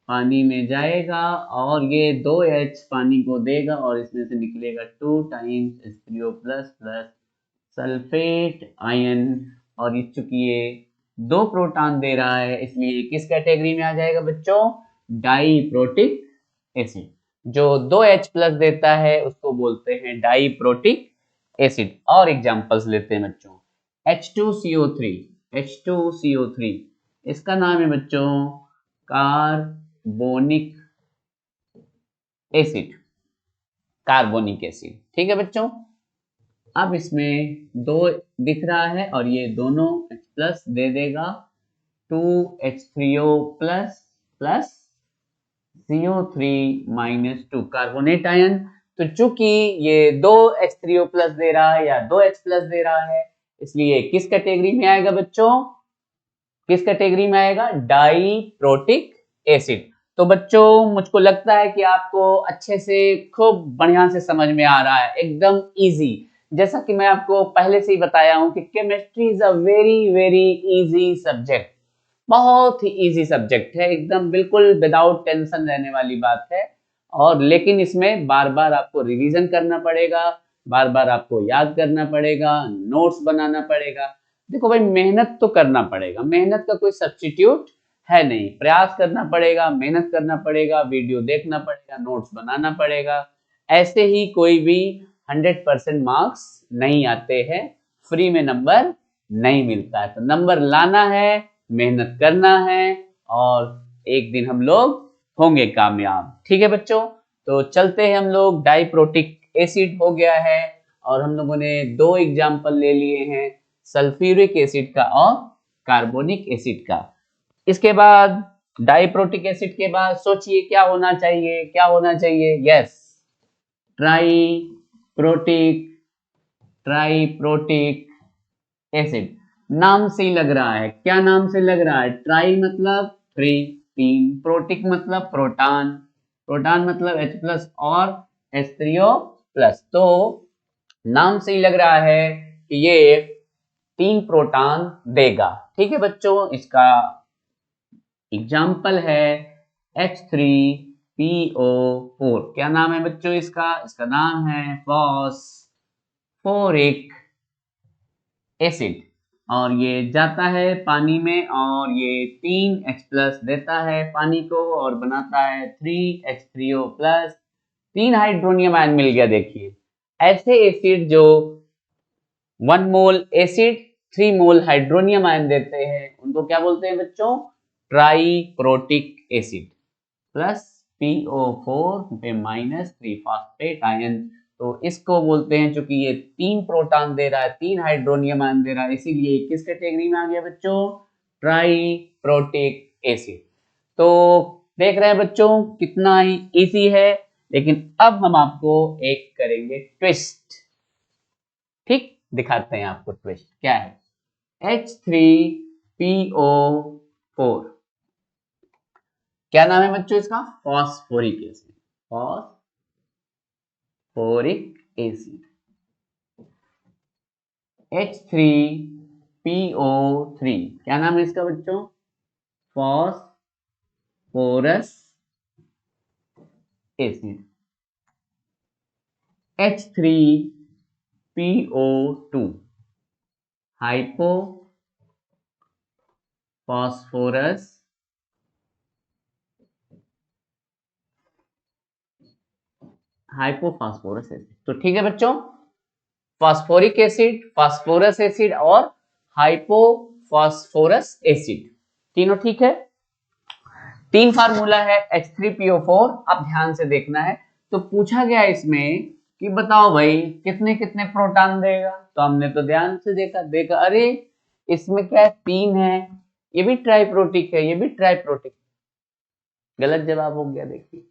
पानी में जाएगा और ये 2H पानी को देगा और इसमें से निकलेगा 2 times H3O plus plus sulphate ion, और ये चूंकि ये 2 प्रोटॉन दे रहा है इसलिए किस कैटेगरी में आ जाएगा बच्चों? Diprotic acid. जो 2H प्लस देता है उसको बोलते हैं डाइप्रोटिक एसिड। और एग्जांपल्स लेते हैं बच्चों। H2CO3, H2CO3 इसका नाम है बच्चों कार्बोनिक एसिड, कार्बोनिक एसिड। ठीक है बच्चों, अब इसमें 2 दिख रहा है और ये दोनों H प्लस दे देगा 2H3O plus plus CO3 minus 2 carbonate ion. तो चूंकि ये 2H3O प्लस दे रहा है या 2H प्लस दे रहा है, इसलिए किस कैटेगरी में आएगा बच्चों? किस कैटेगरी में आएगा? Diprotic acid. तो बच्चों मुझको लगता है कि आपको अच्छे से खूब बढ़िया से समझ में आ रहा है, एकदम इजी। जैसा कि मैं आपको पहले से ही बताया हूं कि chemistry is a very very easy subject, बहुत ही इजी सब्जेक्ट है, एकदम बिल्कुल विदाउट टेंशन रहने वाली बात है। और लेकिन इसमें बार बार आपको रिवीजन करना पड़ेगा, बार बार आपको याद करना पड़ेगा, नोट्स बनाना पड़ेगा। देखो भाई, मेहनत तो करना पड़ेगा, मेहनत का कोई सब्स्टिट्यूट है नहीं। प्रयास करना पड़ेगा, मेहनत करना पड़ेगा, वीडियो देखना पड़ेगा, नोट्स बनाना पड़ेगा। ऐसे ही कोई भी 100% मार्क्स नहीं आते हैं, फ्री में नंबर नहीं मिलता है। तो नंबर लाना है, मेहनत करना है, और एक दिन हम लोग होंगे कामयाब। ठीक है बच्चों, तो चलते हैं हम लोग। डाइप्रोटिक एसिड हो गया है, और हम लोगों ने 2 एग्जाम्पल ले लिए हैं, सल्फ्यूरिक एसिड का और कार्बोनिक एसिड का। इसके बाद डाइप्रोटिक एसिड के बाद सोचिए क्या होना चाहिए? क्या होना चाहिए? Yes, triprotic, triprotic acid. नाम से ही लग रहा है, क्या नाम से लग रहा है? ट्राई मतलब 3, 3, प्रोटिक मतलब प्रोटॉन, प्रोटॉन मतलब H प्लस और H3O प्लस। तो नाम से ही लग रहा है कि ये 3 प्रोटॉन देगा। ठीक है बच्चों, इसका एग्जाम्पल है H3PO4। क्या नाम है बच्चों इसका? इसका नाम है फॉस्फोरिक एसिड, और ये जाता है पानी में और ये 3 H प्लस देता है पानी को और बनाता है 3H3O प्लस। 3 हाइड्रोनियम आयन मिल गया। देखिए, ऐसे एसिड जो 1 मोल एसिड 3 मोल हाइड्रोनियम आयन देते हैं उनको क्या बोलते हैं बच्चों? Triprotic acid. प्लस PO4 पे -3 फॉस्फेट आयन, तो इसको बोलते हैं, चूंकि ये 3 प्रोटॉन दे रहा है, 3 हाइड्रोनियम आयन दे रहा है, इसीलिए किस कैटेगरी में आ गया बच्चों, ट्राइप्रोटिक एसिड। तो देख रहे हैं बच्चों कितना ही इजी है, लेकिन अब हम आपको एक करेंगे ट्विस्ट। ठीक, दिखाते हैं आपको ट्विस्ट क्या है। H3PO4 क्या नाम है बच्चों इसका, phosphoric acid, phosphoric acid. H3PO3 क्या नाम है इसका बच्चों, phosphorous acid. H3PO2 hypo phosphorus hypophosphorous acid. तो ठीक है बच्चों, फास्फोरिक एसिड, फास्फोरस एसिड और हाइपोफॉस्फोरस एसिड, तीनों ठीक है। 3 फार्मूला है H3PO4, अब ध्यान से देखना है। तो पूछा गया इसमें कि बताओ भाई कितने कितने प्रोटॉन देगा, तो हमने तो ध्यान से देखा अरे इसमें क्या है, 3 है, ये भी ट्राइप्रोटिक है, ये भी ट्राइप्रोटिक, गलत जवाब हो गया। देखिए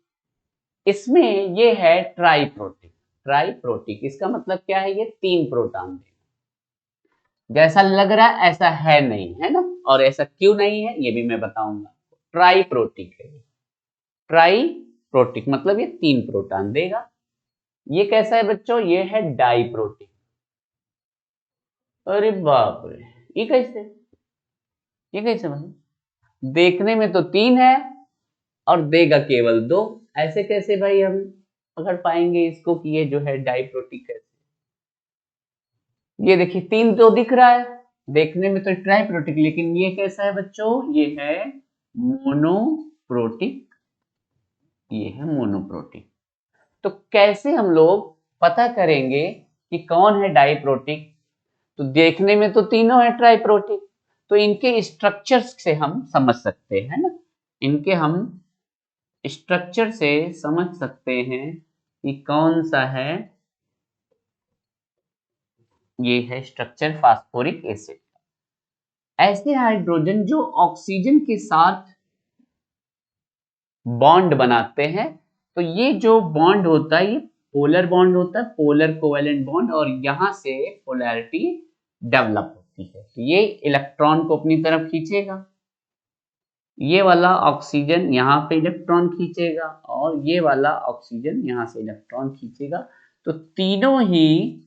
इसमें ये है ट्राइप्रोटिक, इसका मतलब क्या है, ये 3 प्रोटॉन देगा। जैसा लग रहा है ऐसा है नहीं, है ना, और ऐसा क्यों नहीं है ये भी मैं बताऊंगा। ट्राइप्रोटिक है, ट्राइप्रोटिक मतलब ये 3 प्रोटॉन देगा। ये कैसा है बच्चों, ये है डाइप्रोटिक। अरे बाप रे, ये कैसे भाई, देखने में तो 3 है और देगा केवल 2, ऐसे कैसे भाई हम पकड़ पाएंगे इसको कि ये जो है डाइप्रोटिक है। ये देखिए 3 तो दिख रहा है, देखने में तो ट्राइप्रोटिक, लेकिन ये कैसा है बच्चों, ये है मोनोप्रोटिक, ये है मोनोप्रोटिक। तो कैसे हम लोग पता करेंगे कि कौन है डाइप्रोटिक, तो देखने में तो तीनों है ट्राइप्रोटिक, तो इनके स्ट्रक्चर्स से हम समझ सकते हैं ना, इनके हम स्ट्रक्चर से समझ सकते हैं कि कौन सा है, ये है स्ट्रक्चर फास्फोरिक एसिड। ऐसे हाइड्रोजन जो ऑक्सीजन के साथ बॉन्ड बनाते हैं, तो ये जो बॉन्ड होता है ये पोलर बॉन्ड होता है, पोलर कोवेलेंट बॉन्ड, और यहां से पोलैरिटी डेवलप होती है। तो ये इलेक्ट्रॉन को अपनी तरफ खींचेगा, ये वाला ऑक्सीजन यहाँ पे इलेक्ट्रॉन खींचेगा, और ये वाला ऑक्सीजन यहाँ से इलेक्ट्रॉन खींचेगा। तो तीनों ही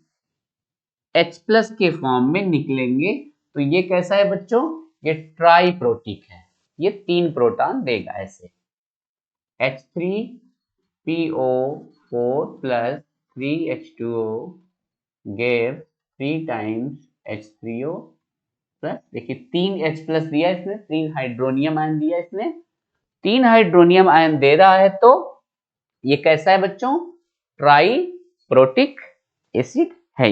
H प्लस के फॉर्म में निकलेंगे। तो ये कैसा है बच्चों, ये ट्राइप्रोटिक है, ये 3 प्रोटॉन देगा ऐसे। H3PO4 plus 3H2O gave 3 times H3O plus, देखिए 3 H प्लस दिया इसने, 3 हाइड्रोनियम आयन दिया इसने, 3 हाइड्रोनियम आयन दे रहा है, तो ये कैसा है बच्चों, ट्राइप्रोटिक एसिड है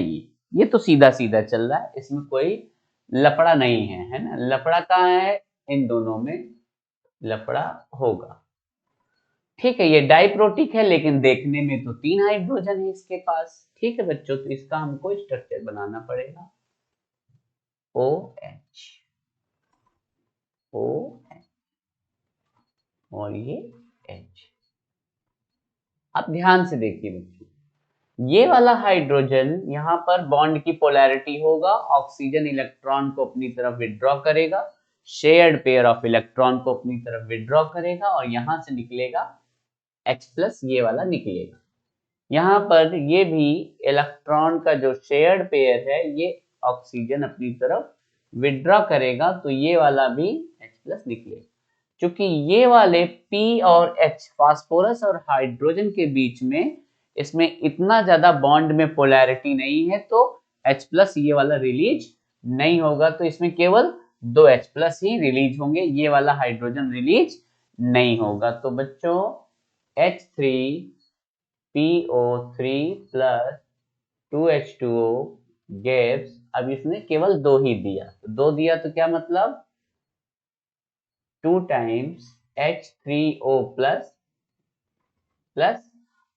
ये तो सीधा सीधा चल रहा है, इसमें कोई लफड़ा नहीं है ना, लफड़ा कहाँ है, इन दोनों में लफड़ा होगा। ठीक है, ये डाइप्रोटिक है, लेकिन देखने में तो 3 हाइड्रोजन है इसके पास। ठीक है बच्चों, तो इसका हमको स्ट्रक्चर बनाना पड़ेगा, OH, OH और ये H। अब ध्यान से देखिए बच्चों, ये वाला हाइड्रोजन यहाँ पर बॉन्ड की पोलैरिटी होगा, ऑक्सीजन इलेक्ट्रॉन को अपनी तरफ विड्रॉ करेगा, शेयर्ड पेयर ऑफ इलेक्ट्रॉन को अपनी तरफ विड्रॉ करेगा, और यहां से निकलेगा H प्लस, ये वाला निकलेगा। यहाँ पर ये भी इलेक्ट्रॉन का जो शेयर्ड पेयर है, ये ऑक्सीजन अपनी तरफ विड्रॉ करेगा, तो ये वाला भी H प्लस निकलेगा। क्योंकि ये वाले P और H, फास्फोरस और हाइड्रोजन के बीच में, इसमें इतना ज्यादा बॉन्ड में पोलैरिटी नहीं है, तो H प्लस ये वाला रिलीज नहीं होगा, तो इसमें केवल 2 H प्लस ही रिलीज होंगे, ये वाला हाइड्रोजन रिलीज नहीं होगा। तो बच्चों H3PO3 plus 2H2O gives, अब इसने केवल 2 ही दिया, तो 2 दिया तो क्या मतलब 2 times H3O plus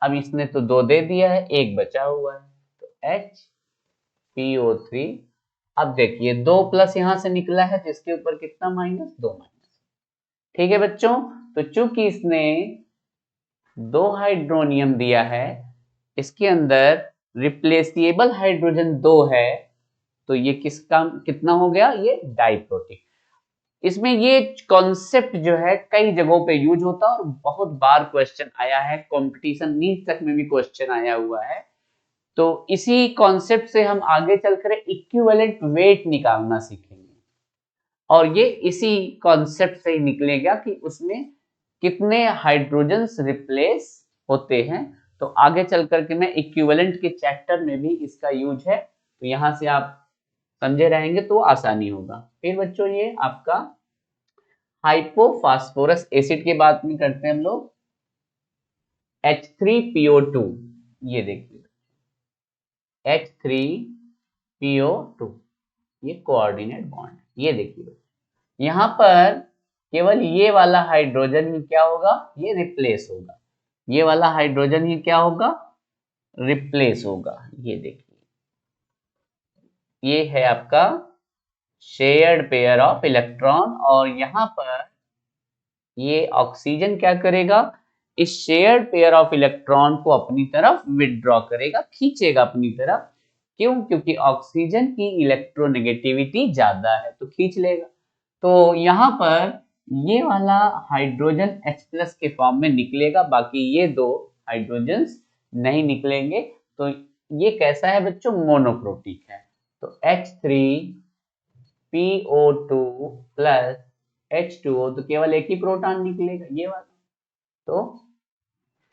अब इसने तो 2 दे दिया है, 1 बचा हुआ है, तो HPO3। अब देखिए 2 प्लस यहां से निकला है तो इसके ऊपर कितना माइनस, 2 माइनस। ठीक है बच्चों, तो चूंकि इसने 2 हाइड्रोनियम दिया है, इसके अंदर रिप्लेसेबल हाइड्रोजन 2 है, तो ये किसका कितना हो गया, ये डाइप्रोटिक। इसमें ये कॉन्सेप्ट जो है कई जगहों पे यूज होता है और बहुत बार क्वेश्चन आया है, कंपटीशन नीट तक में भी क्वेश्चन आया हुआ है। तो इसी कॉन्सेप्ट से हम आगे चलकर इक्विवेलेंट वेट निकालना सीखेंगे और ये इसी कॉन्सेप्ट से ही निकलेगा कि उसमें कितने हाइड्रोजन्स रिप्लेस होते हैं। तो आगे चल करके मैं इक्विवेलेंट के चैप्टर में भी इसका यूज है, तो यहां से आप समझे रहेंगे तो आसानी होगा। फिर बच्चों ये आपका हाइपोफास्फोरस एसिड की बात में करते हैं हम लोग, H3PO2। ये देखिए H3PO2, ये कोऑर्डिनेट बॉन्ड। ये देखिए यहां पर केवल ये वाला हाइड्रोजन ही क्या होगा, ये रिप्लेस होगा, ये वाला हाइड्रोजन ही क्या होगा, रिप्लेस होगा। ये देखिए ये है आपका शेयर्ड पेयर ऑफ इलेक्ट्रॉन और यहां पर ये ऑक्सीजन क्या करेगा, इस शेयर्ड पेयर ऑफ इलेक्ट्रॉन को अपनी तरफ विथड्रॉ करेगा, खींचेगा अपनी तरफ। क्यों, क्योंकि ऑक्सीजन की इलेक्ट्रोनेगेटिविटी ज्यादा है तो खींच लेगा। तो यहाँ पर ये वाला हाइड्रोजन H प्लस के फॉर्म में निकलेगा, बाकी ये 2 हाइड्रोजन्स नहीं निकलेंगे। तो ये कैसा है बच्चों, मोनोप्रोटिक है। तो H3PO2 प्लस H2O, तो केवल एक ही प्रोटॉन निकलेगा, ये वाला। तो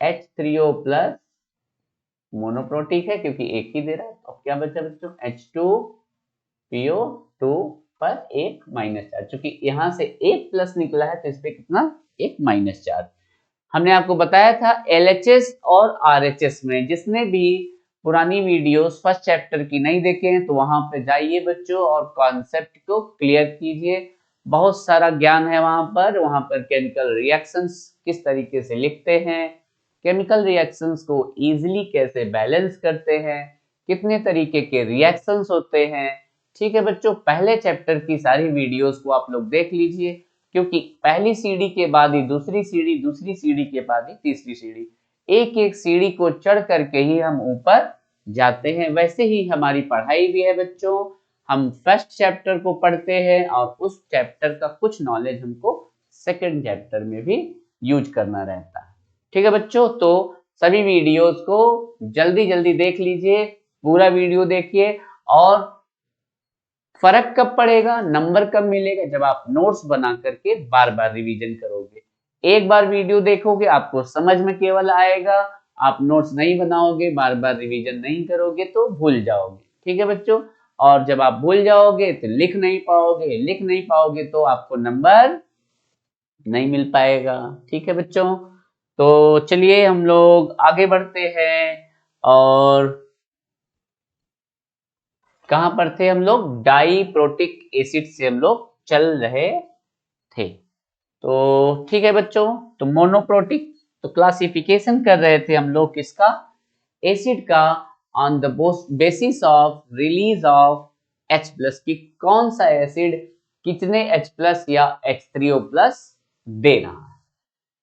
H3O प्लस मोनोप्रोटिक है क्योंकि एक ही दे रहा है। तो क्या बचा बच्चों, H2PO2 पर एक माइनस चार्ज, क्योंकि यहां से एक प्लस निकला है तो इस पे कितना, एक माइनस चार्ज। हमने आपको बताया था LHS और RHS में, जिसने भी पुरानी वीडियोस फर्स्ट चैप्टर की नहीं देखे हैं तो वहां पे जाइए बच्चों और कॉन्सेप्ट को क्लियर कीजिए। बहुत सारा ज्ञान है वहां पर केमिकल रिएक्शंस किस तरीके से लिखते हैं, केमिकल रिएक्शंस को इजीली कैसे बैलेंस करते हैं, कितने तरीके के रिएक्शंस होते हैं। ठीक है बच्चों, पहले चैप्टर की सारी वीडियोस को आप लोग देख लीजिए, क्योंकि पहली सीढ़ी के बाद ही दूसरी सीढ़ी, दूसरी सीढ़ी के बाद ही तीसरी सीढ़ी, एक एक सीढ़ी को चढ़ करके ही हम ऊपर जाते हैं। वैसे ही हमारी पढ़ाई भी है बच्चों, हम फर्स्ट चैप्टर को पढ़ते हैं और उस चैप्टर का कुछ नॉलेज हमको सेकंड चैप्टर में भी यूज करना रहता है। ठीक है बच्चों, तो सभी वीडियोस को जल्दी जल्दी देख लीजिए, पूरा वीडियो देखिए। और फर्क कब पड़ेगा, नंबर कब मिलेगा, जब आप नोट्स बना करके बार बार रिवीजन करोगे। एक बार वीडियो देखोगे आपको समझ में केवल आएगा, आप नोट्स नहीं बनाओगे, बार बार रिवीजन नहीं करोगे तो भूल जाओगे। ठीक है बच्चों, और जब आप भूल जाओगे तो लिख नहीं पाओगे, लिख नहीं पाओगे तो आपको नंबर नहीं मिल पाएगा। ठीक है बच्चों, तो चलिए हम लोग आगे बढ़ते हैं। और कहां पर थे हम लोग, डाइप्रोटिक एसिड से हम लोग चल रहे थे। तो ठीक है बच्चों, तो मोनोप्रोटिक, तो क्लासिफिकेशन कर रहे थे हम लोग किसका, एसिड का, on the basis of release of H plus, की कौन सा एसिड कितने H प्लस या H3O प्लस दे रहा है।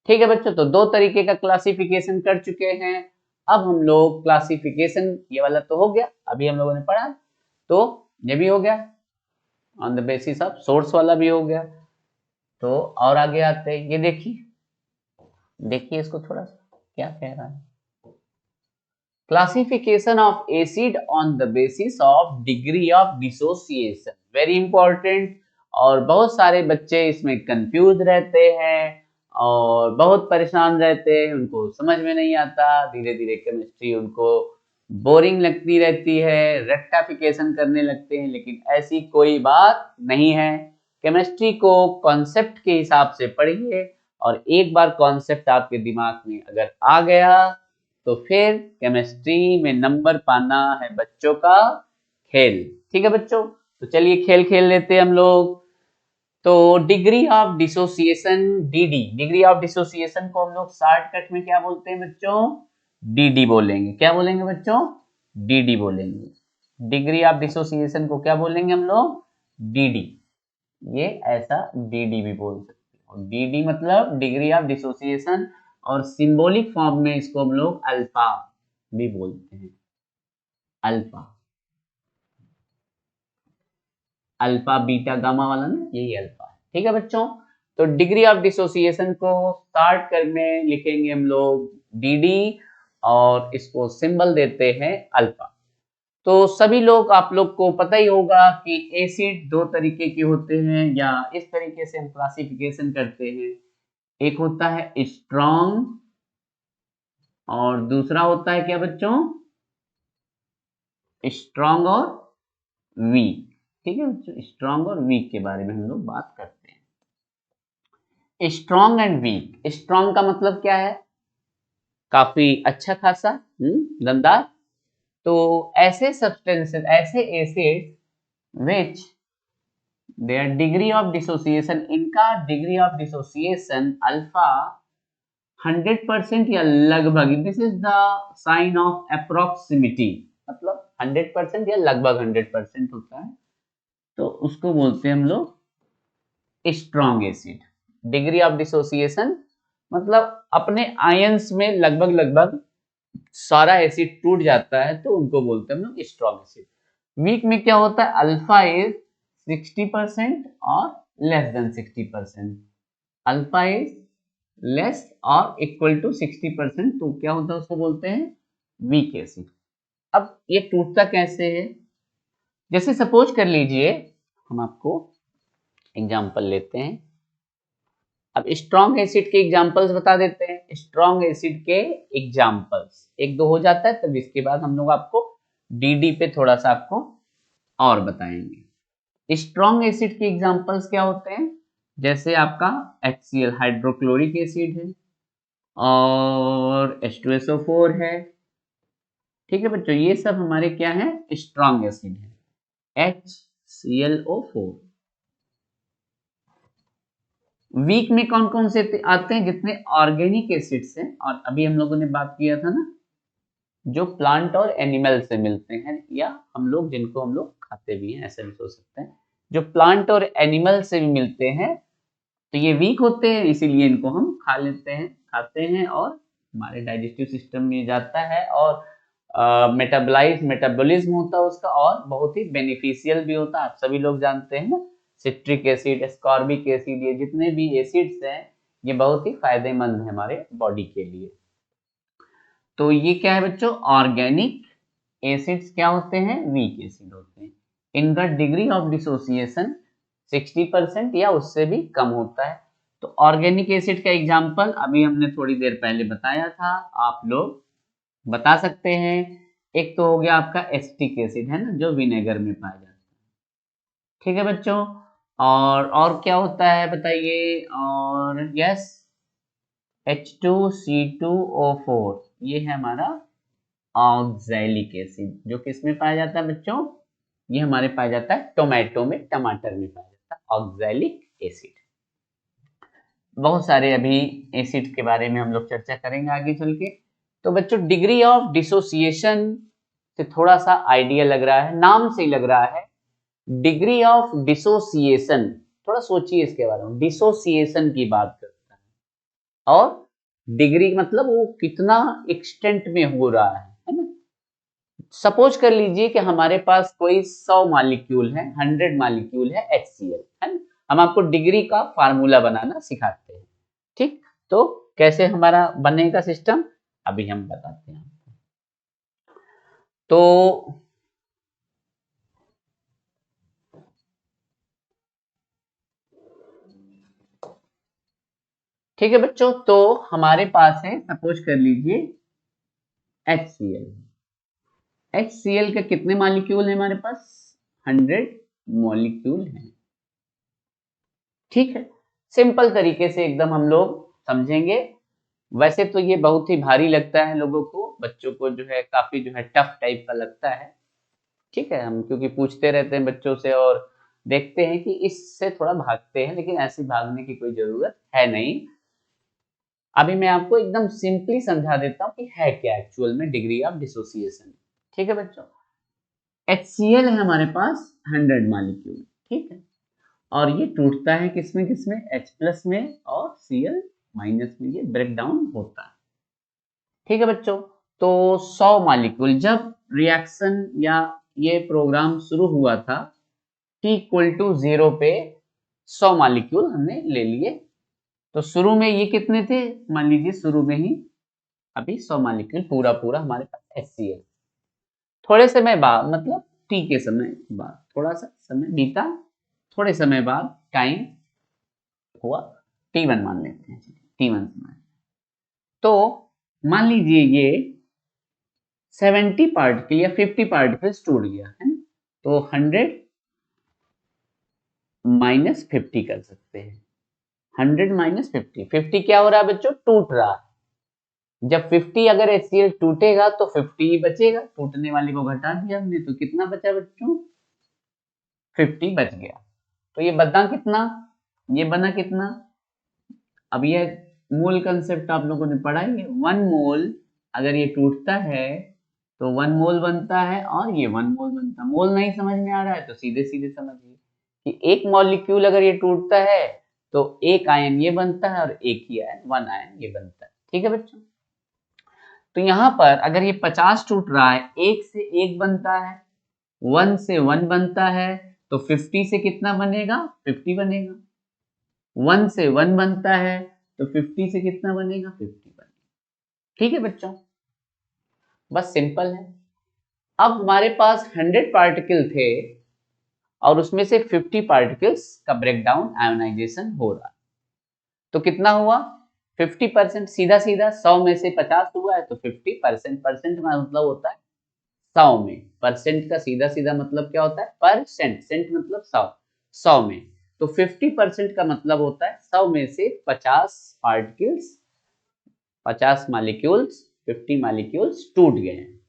ठीक है बच्चों, तो 2 तरीके का क्लासिफिकेशन कर चुके हैं। अब हम लोग क्लासिफिकेशन, ये वाला तो हो गया, अभी हम लोगों ने पढ़ा, तो ये भी हो गया, on the basis of source वाला भी हो गया। तो और आगे आते हैं, ये देखिए, देखिए इसको थोड़ा सा क्या कह रहा है, classification of acid on the basis of degree of dissociation, very important. और बहुत सारे बच्चे इसमें कंफ्यूज रहते हैं और बहुत परेशान रहते हैं, उनको समझ में नहीं आता, धीरे धीरे केमिस्ट्री उनको बोरिंग लगती रहती है, रेक्टिफिकेशन करने लगते हैं, लेकिन ऐसी कोई बात नहीं है। केमिस्ट्री को कॉन्सेप्ट के हिसाब से पढ़िए और एक बार कॉन्सेप्ट आपके दिमाग में अगर आ गया तो फिर केमिस्ट्री में नंबर पाना है बच्चों का खेल। ठीक है बच्चों, तो चलिए खेल खेल लेते हैं हम लोग। तो degree of dissociation, DD, degree of dissociation को हम लोग शॉर्टकट में क्या बोलते हैं बच्चों, डी बोलेंगे। क्या बोलेंगे बच्चों? डी बोलेंगे। डिग्री ऑफ डिसोसिएशन को क्या बोलेंगे हम लोग? डी। ये ऐसा डी भी बोल सकते हो। डी मतलब डिग्री ऑफ डिसोसिएशन, और सिंबॉलिक फॉर्म में इसको हम लोग अल्फा भी बोलते हैं। अल्फा, अल्फा बीटा गामा वाला ना, यही अल्फा है। ठीक है बच्चों, तो डिग्री ऑफ डिसोसिएशन को स्टार्ट करने लिखेंगे हम लोग डी, और इसको सिंबल देते हैं अल्फा। तो सभी लोग, आप लोग को पता ही होगा कि एसिड दो तरीके के होते हैं, या इस तरीके से हम क्लासिफिकेशन करते हैं। एक होता है स्ट्रॉन्ग, और दूसरा होता है क्या बच्चों? स्ट्रॉन्ग और वीक। ठीक है बच्चों, स्ट्रॉन्ग और वीक के बारे में हम लोग बात करते हैं। Strong and week. स्ट्रॉन्ग का मतलब क्या है? काफी अच्छा खासा, दमदार। तो ऐसे सब्सटेंसेस, ऐसे acid which their degree of dissociation, इनका डिग्री ऑफ डिसोसिएशन अल्फा 100% या लगभग, this is the sign of approximity, मतलब 100% या लगभग 100% होता है, तो उसको बोलते हैं हम लोग strong acid. Degree of dissociation मतलब अपने आयंस में लगभग लगभग सारा एसिड टूट जाता है, तो उनको बोलते हैं हम लोग स्ट्रॉन्ग एसिड। वीक में क्या होता है? अल्फा इज 60% और less than 60%। Alpha is less और इक्वल टू 60%, तो क्या होता है? उसको बोलते हैं वीक एसिड। अब ये टूटता कैसे है? जैसे सपोज कर लीजिए, हम आपको एग्जांपल लेते हैं। अब स्ट्रॉन्ग एसिड के एग्जांपल्स बता देते हैं। स्ट्रॉन्ग एसिड के एग्जांपल्स एक दो हो जाता है, तब इसके बाद हम लोग आपको डी पे थोड़ा सा आपको और बताएंगे। स्ट्रॉन्ग एसिड के एग्जांपल्स क्या होते हैं? जैसे आपका HCl हाइड्रोक्लोरिक एसिड है, और H2SO4 है। ठीक है बच्चों, ये सब हमारे क्या है? स्ट्रॉन्ग एसिड है, HClO4। वीक में कौन कौन से आते हैं? जितने ऑर्गेनिक एसिड्स हैं, और अभी हम लोगों ने बात किया था ना, जो प्लांट और एनिमल से मिलते हैं, या हम लोग जिनको हम लोग खाते भी हैं, ऐसा भी सोच सकते हैं, जो प्लांट और एनिमल से भी मिलते हैं, तो ये वीक होते हैं, इसीलिए इनको हम खा लेते हैं, खाते हैं, और हमारे डाइजेस्टिव सिस्टम में जाता है, और मेटाबॉलिज्म होता है उसका, और बहुत ही बेनिफिशियल भी होता है। आप सभी लोग जानते हैं ना, सिट्रिक एसिड, एस्कॉर्बिक एसिड, ये जितने भी एसिड्स हैं, ये बहुत ही फायदेमंद है हमारे बॉडी के लिए। तो ये क्या है बच्चों? ऑर्गेनिक एसिड्स क्या होते हैं? वीक एसिड होते हैं। इनका डिग्री ऑफ डिसोसिएशन 60% या उससे भी कम होता है। तो ऑर्गेनिक एसिड का एग्जांपल अभी हमने थोड़ी देर पहले बताया था, आप लोग बता सकते हैं। एक तो हो गया आपका एसिटिक एसिड, है ना, जो विनेगर में पाया जाता है। ठीक है बच्चों, और क्या होता है बताइए? और यस, H2C2O4, ये है हमारा ऑक्सैलिक एसिड, जो किस में पाया जाता है बच्चों? ये हमारे पाया जाता है टोमेटो में, टमाटर में पाया जाता है ऑक्सैलिक एसिड। बहुत सारे अभी एसिड के बारे में हम लोग चर्चा करेंगे आगे चल के। तो बच्चों, डिग्री ऑफ डिसोसिएशन से थोड़ा सा आइडिया लग रहा है, नाम से ही लग रहा है डिग्री ऑफ डिसोसिएशन। थोड़ा सोचिए इसके बारे में, डिसोसिएशन की बात करता है, और डिग्री मतलब वो कितना एक्सटेंट में हो रहा है ना। सपोज कर लीजिए कि हमारे पास कोई 100 मॉलिक्यूल है, 100 मॉलिक्यूल है HCl, है ना। हम आपको डिग्री का फार्मूला बनाना सिखाते हैं। ठीक, तो कैसे हमारा बनेगा सिस्टम, अभी हम बताते हैं। तो ठीक है बच्चों, तो हमारे पास है, सपोज कर लीजिए HCl। HCl का कितने मॉलिक्यूल है हमारे पास? 100 मॉलिक्यूल है। ठीक है, सिंपल तरीके से एकदम हम लोग समझेंगे। वैसे तो ये बहुत ही भारी लगता है लोगों को, बच्चों को जो है काफी जो है टफ टाइप का लगता है। ठीक है, हम क्योंकि पूछते रहते हैं बच्चों से, और देखते हैं कि इससे थोड़ा भागते हैं, लेकिन ऐसी भागने की कोई जरूरत है नहीं। अभी मैं आपको एकदम सिंपली समझा देता हूँ कि है क्या एक्चुअल में डिग्री ऑफ डिसोसिएशन। ठीक है बच्चों, HCl है हमारे पास 100 मॉलिक्यूल, ठीक है, और ये टूटता है किसमें किसमें, H+ में और Cl- में, ये ब्रेक डाउन होता है। ठीक है बच्चों, तो 100 मॉलिक्यूल, जब रिएक्शन या ये प्रोग्राम शुरू हुआ था T=0 पे 100 मॉलिक्यूल हमने ले लिए। तो शुरू में ये कितने थे, मान लीजिए शुरू में ही अभी 100 मॉलिक्यूल पूरा पूरा हमारे पास HCl। थोड़े समय बाद, मतलब T के समय बाद, थोड़ा सा समय बीता, थोड़े समय बाद टाइम हुआ, T1 मान लेते हैं, T1 समय। तो मान लीजिए ये 70 पार्टिकल या 50 पार्टिकल्स टूट गया है ना, तो 100 माइनस 50 कर सकते हैं। 100 माइनस 50, 50 क्या हो रहा है बच्चों, टूट रहा है। जब 50 अगर HCl टूटेगा तो 50 ही बचेगा, टूटने वाले को घटा दिया हमने, तो कितना बचा बच्चों, 50 बच गया। तो ये बना कितना, ये बना कितना, अब ये मोल कंसेप्ट आप लोगों ने पढ़ा ही है। 1 मोल अगर ये टूटता है तो 1 मोल बनता है और ये 1 मोल बनता है। मोल नहीं समझ में आ रहा है तो सीधे सीधे समझिए कि एक मॉलिक्यूल अगर ये टूटता है तो एक आयन ये बनता है और एक ही आयन 1 आयन ये बनता है। ठीक है बच्चों, तो यहाँ पर अगर ये 50 टूट रहा है, एक से एक बनता है, 1 से 1 बनता है, तो 50 से कितना बनेगा, 50 बनेगा। 1 से 1 बनता है तो 50 से कितना बनेगा, 50 बनेगा। ठीक है बच्चों, बस सिंपल है। अब हमारे पास 100 पार्टिकल थे और उसमें से 50 पार्टिकल्स का ब्रेकडाउन आयोनाइजेशन हो रहा है, तो कितना हुआ, 50%। सीधा सीधा 100 में से 50 हुआ है तो 50%, परसेंट का मतलब होता है 100 में, परसेंट का सीधा सीधा मतलब क्या होता है, परसेंट, सेंट मतलब 100, 100 में। तो 50% का मतलब होता है 100 में से 50 पार्टिकल्स, 50 मॉलिक्यूल्स, 50 मॉलिक्यूल्स टूट गए हैं,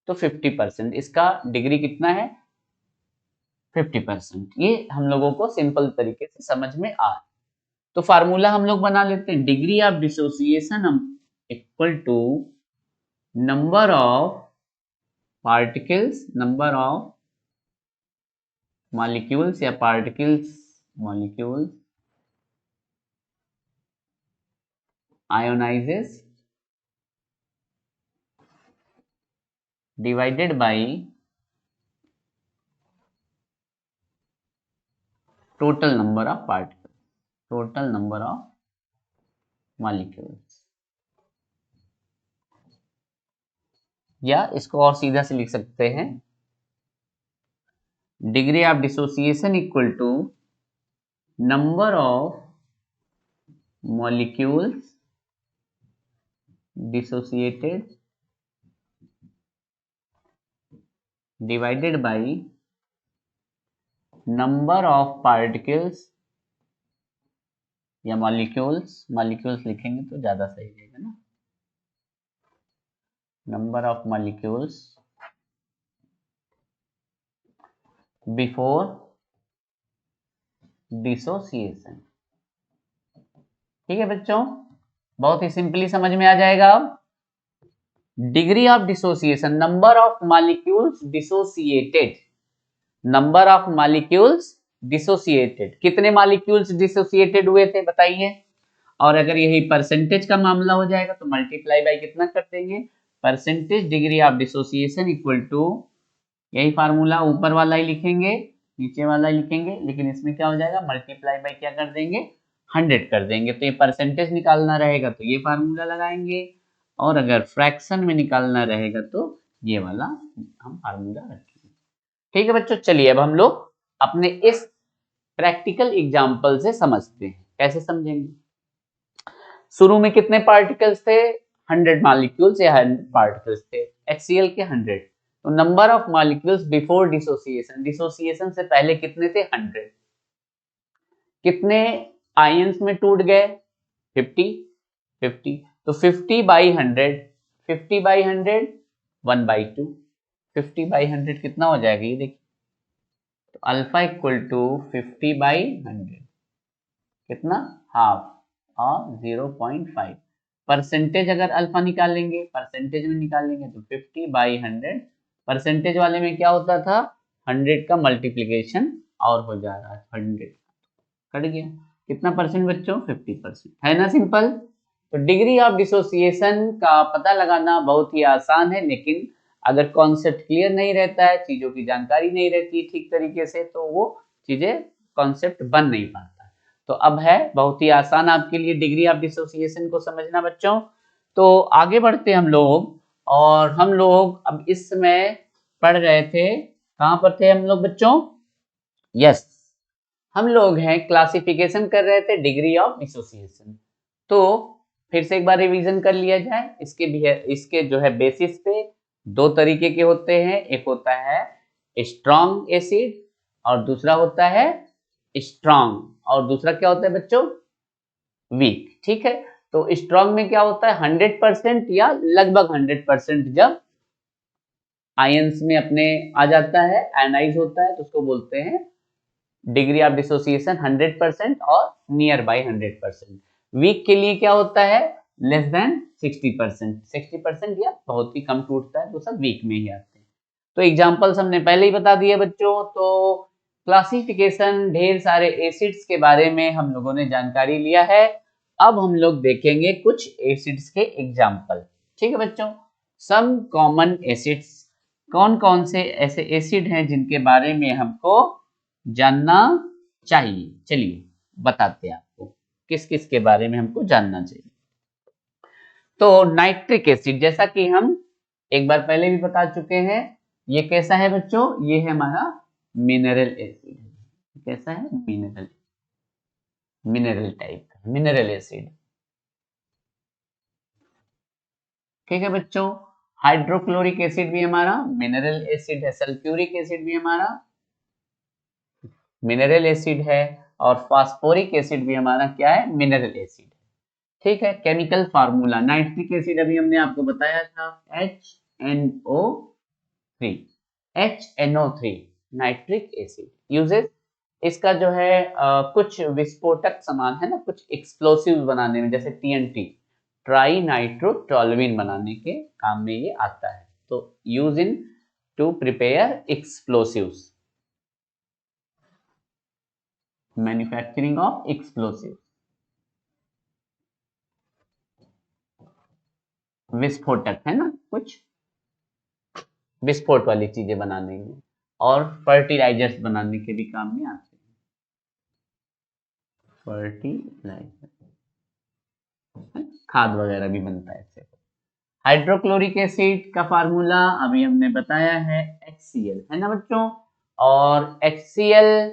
तो 50%, इसका डिग्री कितना है, 50%। ये हम लोगों को सिंपल तरीके से समझ में आ, तो फार्मूला हम लोग बना लेते हैं, degree of dissociation equal to number of particles, number of molecules या particles, molecules ionizes divided by total number of particles, total number of molecules. या इसको और सीधा से लिख सकते हैं, degree of dissociation equal to number of molecules dissociated divided by number of particles या मॉलिक्यूल्स, मॉलिक्यूल्स लिखेंगे तो ज्यादा सही रहेगा ना, number of molecules before dissociation. ठीक है बच्चों, बहुत ही सिंपली समझ में आ जाएगा। अब degree of dissociation, number of molecules dissociated, number of molecules dissociated, कितने मॉलिक्यूल्स डिसोसिएटेड हुए थे बताइए। और अगर यही परसेंटेज का मामला हो जाएगा तो मल्टीप्लाई बाय कितना कर देंगे, percentage degree of dissociation equal to, यही फार्मूला ऊपर वाला ही लिखेंगे, नीचे वाला ही लिखेंगे, लेकिन इसमें क्या हो जाएगा, मल्टीप्लाई बाय क्या कर देंगे, 100 कर देंगे। तो ये परसेंटेज निकालना रहेगा तो ये फार्मूला लगाएंगे, और अगर फ्रैक्शन में निकालना रहेगा तो ये वाला हम फार्मूला रखेंगे। ठीक है बच्चों, चलिए अब हम लोग अपने इस प्रैक्टिकल एग्जाम्पल से समझते हैं, कैसे समझेंगे। शुरू में कितने पार्टिकल्स थे, 100 मॉलिक्यूल्स या 100 पार्टिकल्स थे, HCl के 100। तो number of molecules before dissociation, dissociation से पहले कितने थे, 100। कितने आयंस में टूट गए, 50, 50। तो 50 बाई 100, 50 बाई 100 1/2, 50 बाई 100 कितना हो जाएगा, ये देखिए, तो अल्फा इक्वल टू 50 बाई 100 कितना, हाफ और 0.5। परसेंटेज अगर अल्फा निकालेंगे, परसेंटेज में निकालेंगे तो 50/100, परसेंटेज वाले में क्या होता था, 100 का मल्टीप्लीकेशन और हो जा रहा है, 100 कट गया, कितना परसेंट बच्चों, 50%, है ना सिंपल। तो डिग्री ऑफ डिसोसिएशन का पता लगाना बहुत ही आसान है, लेकिन अगर कॉन्सेप्ट क्लियर नहीं रहता है, चीजों की जानकारी नहीं रहती ठीक तरीके से, तो वो चीजें कॉन्सेप्ट बन नहीं पाता। तो अब है बहुत ही आसान आपके लिए डिग्री ऑफ डिसोसिएशन को समझना बच्चों। तो आगे बढ़ते हम लोग, और हम लोग अब इस समय पढ़ रहे थे, कहां पर थे हम लोग बच्चों, यस, हम लोग हैं क्लासिफिकेशन कर रहे थे डिग्री ऑफ डिसोसिएशन। तो फिर से एक बार रिवीजन कर लिया जाए, इसके जो है बेसिस पे दो तरीके के होते हैं, एक होता है स्ट्रॉन्ग एसिड और दूसरा होता है स्ट्रॉन्ग, और दूसरा क्या होता है बच्चों, वीक, ठीक है। तो स्ट्रॉन्ग में क्या होता है, 100% या लगभग 100% जब आयंस में अपने आ जाता है, आयनाइज होता है, तो उसको बोलते हैं डिग्री ऑफ डिसोसिएशन 100% और नियर बाई 100%। वीक के लिए क्या होता है, लेस देन 60%, 60% या बहुत ही कम टूटता है, तो सब वीक में ही आते हैं। तो एग्जांपल्स हमने पहले ही बता दिए बच्चों। तो क्लासिफिकेशन, ढेर सारे एसिड्स के बारे में हम लोगों ने जानकारी लिया है। अब हम लोग देखेंगे कुछ एसिड्स के एग्जाम्पल, ठीक है बच्चों। सम कॉमन एसिड्स, कौन कौन से ऐसे एसिड हैं जिनके बारे में हमको जानना चाहिए, चलिए बताते हैं आपको किस किस के बारे में हमको जानना चाहिए। तो नाइट्रिक एसिड, जैसा कि हम एक बार पहले भी बता चुके हैं, ये कैसा है बच्चों, ये है हमारा मिनरल एसिड, कैसा है, मिनरल, मिनरल टाइप का मिनरल एसिड, ठीक है बच्चों। हाइड्रोक्लोरिक एसिड भी हमारा मिनरल एसिड है, सल्फ्यूरिक एसिड भी हमारा मिनरल एसिड है, और फास्फोरिक एसिड भी हमारा क्या है, मिनरल एसिड, ठीक है। केमिकल फार्मूला, नाइट्रिक एसिड अभी हमने आपको बताया था, HNO3, HNO3 nitric acid. Uses, इसका जो है कुछ विस्फोटक सामान है ना, कुछ एक्सप्लोसिव बनाने में, जैसे TNT, ट्राई नाइट्रोटोलुइन बनाने के काम में ये आता है। तो use in to prepare explosives, manufacturing of explosive, विस्फोटक है ना, कुछ विस्फोट वाली चीजें बनाने में, और फर्टिलाइजर्स बनाने के भी काम में आते हैं, फर्टिलाइजर, खाद वगैरह भी बनता है इससे। हाइड्रोक्लोरिक एसिड का फार्मूला अभी हमने बताया है, HCl, है ना बच्चों। और HCl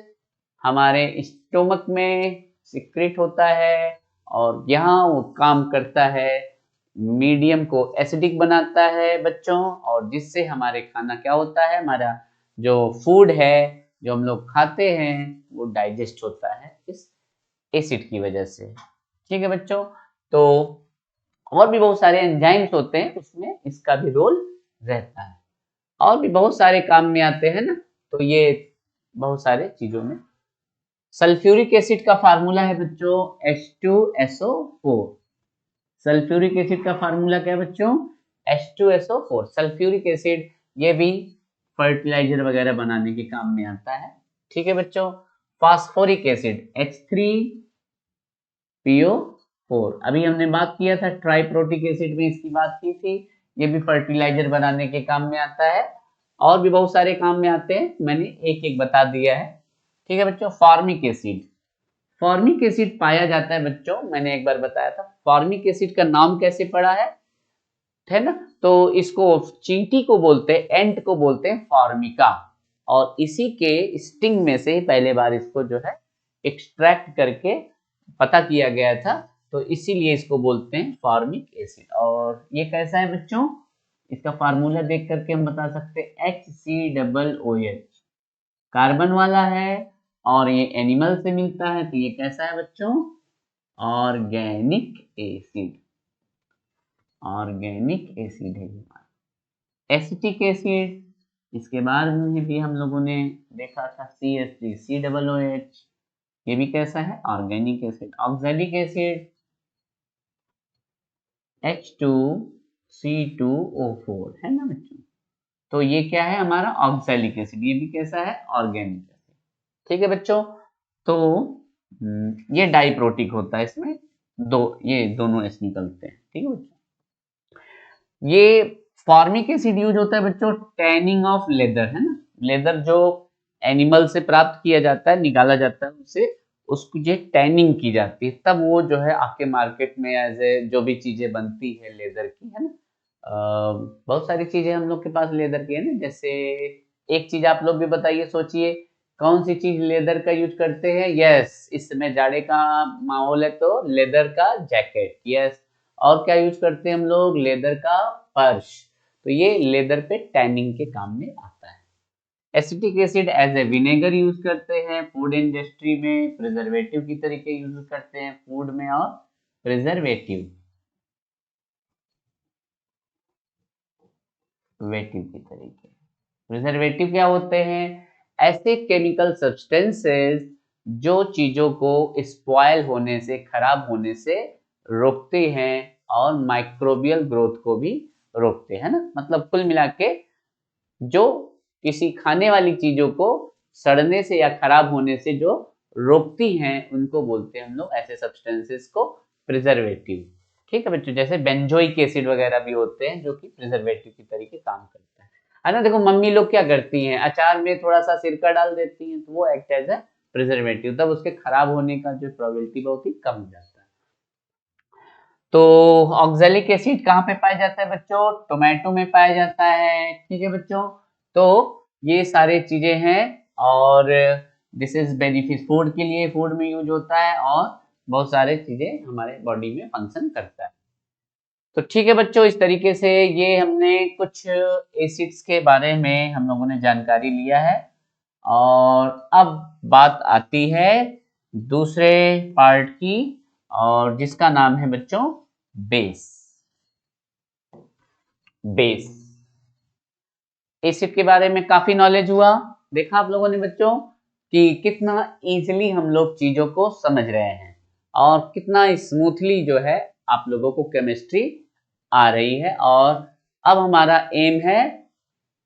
हमारे स्टोमक में सिक्रेट होता है, और यहाँ वो काम करता है, मीडियम को एसिडिक बनाता है बच्चों, और जिससे हमारे खाना क्या होता है, हमारा जो फूड है जो हम लोग खाते हैं वो डाइजेस्ट होता है इस एसिड की वजह से, ठीक है बच्चों। तो और भी बहुत सारे एंजाइम्स होते हैं, उसमें इसका भी रोल रहता है, और भी बहुत सारे काम में आते हैं ना, तो ये बहुत सारे चीजों में। सल्फ्यूरिक एसिड का फार्मूला है बच्चों H2SO4, सल्फ्यूरिक एसिड का फार्मूला क्या है बच्चों, H2SO4, सल्फ्यूरिक एसिड, ये भी फर्टिलाइजर वगैरह बनाने के काम में आता है, ठीक है बच्चों। फास्फोरिक एसिड H3PO4, अभी हमने बात किया था ट्राइप्रोटिक एसिड में, इसकी बात की थी, ये भी फर्टिलाइजर बनाने के काम में आता है, और भी बहुत सारे काम में आते हैं, मैंने एक एक बता दिया है, ठीक है बच्चों। फॉर्मिक एसिड, फॉर्मिक एसिड पाया जाता है बच्चों, मैंने एक बार बताया था, फॉर्मिक एसिड का नाम कैसे पड़ा है ना, तो इसको चींटी को बोलते हैं, एंट को बोलते हैं फॉर्मिका, और इसी के स्टिंग में से पहले बार इसको जो है एक्सट्रैक्ट करके पता किया गया था, तो इसीलिए इसको बोलते हैं फॉर्मिक एसिड। और ये कैसा है बच्चों, इसका फार्मूला देख करके हम बता सकते हैं HCOOH, कार्बन वाला है, और ये एनिमल से मिलता है, तो ये कैसा है बच्चों, ऑर्गेनिक एसिड, ऑर्गेनिक एसिड है हमारा। एसिटिक एसिड, इसके बाद में भी हम लोगों ने देखा था CH3COOH, ये भी कैसा है, organic acid. Oxalic acid, H2CO4 है ना बच्चों। तो ये क्या है हमारा ऑक्सैलिक एसिड, ये भी कैसा है ऑर्गेनिक एसिड। ठीक है बच्चों। तो ये डाइप्रोटिक होता है, इसमें ये दोनों एस निकलते हैं। ठीक है बच्चों। ये फॉर्मिक एसिड यूज होता है बच्चों टैनिंग ऑफ लेदर, है ना। लेदर जो एनिमल से प्राप्त किया जाता है, निकाला जाता है उससे, उसकी जो टैनिंग की जाती है, तब वो जो है आके मार्केट में एज ए जो भी चीजें बनती है लेदर की, है ना। बहुत सारी चीजें हम लोग के पास लेदर की है ना। जैसे एक चीज आप लोग भी बताइए, सोचिए कौन सी चीज लेदर का यूज करते हैं। यस, इस समय जाड़े का माहौल है तो लेदर का जैकेट। यस, और क्या यूज करते हैं हम लोग, लेदर का पर्स। तो ये लेदर पे टैनिंग के काम में आता है। Acetic acid as a vinegar use करते हैं फूड इंडस्ट्री में, प्रिजर्वेटिव की तरीके यूज करते हैं फूड में, और प्रिजर्वेटिव वेटिव की तरीके। प्रिजर्वेटिव क्या होते हैं, ऐसे केमिकल सब्सटेंसेस जो चीजों को स्पॉयल होने से, खराब होने से रोकते हैं और माइक्रोबियल ग्रोथ को भी रोकते हैं ना। मतलब कुल मिला के जो किसी खाने वाली चीजों को सड़ने से या खराब होने से जो रोकती हैं, उनको बोलते हैं हम लोग ऐसे सब्सटेंसेस को प्रिजर्वेटिव। ठीक है बच्चों। जैसे बेंजोइक एसिड वगैरह भी होते हैं जो कि प्रिजर्वेटिव की तरीके काम करते हैं, है ना। देखो मम्मी लोग क्या करती हैं, अचार में थोड़ा सा सिरका डाल देती हैं, तो वो एक्ट एज ए प्रिजर्वेटिव, तब उसके खराब होने का जो प्रोबेबिलिटी बहुत ही कम हो जाता है। तो ऑक्जेलिक एसिड कहाँ पे पाया जाता है बच्चों, टोमेटो में पाया जाता है। ठीक है बच्चों। तो ये सारे चीजें हैं, और दिस इज बेनिफिट फूड के लिए, फूड में यूज होता है, और बहुत सारे चीजें हमारे बॉडी में फंक्शन करता है। तो ठीक है बच्चों, इस तरीके से ये हमने कुछ एसिड्स के बारे में हम लोगों ने जानकारी लिया है। और अब बात आती है दूसरे पार्ट की, और जिसका नाम है बच्चों बेस। बेस एसिड के बारे में काफी नॉलेज हुआ। देखा आप लोगों ने बच्चों कि कितना इजीली हम लोग चीजों को समझ रहे हैं, और कितना स्मूथली जो है आप लोगों को केमिस्ट्री आ रही है। और अब हमारा एम है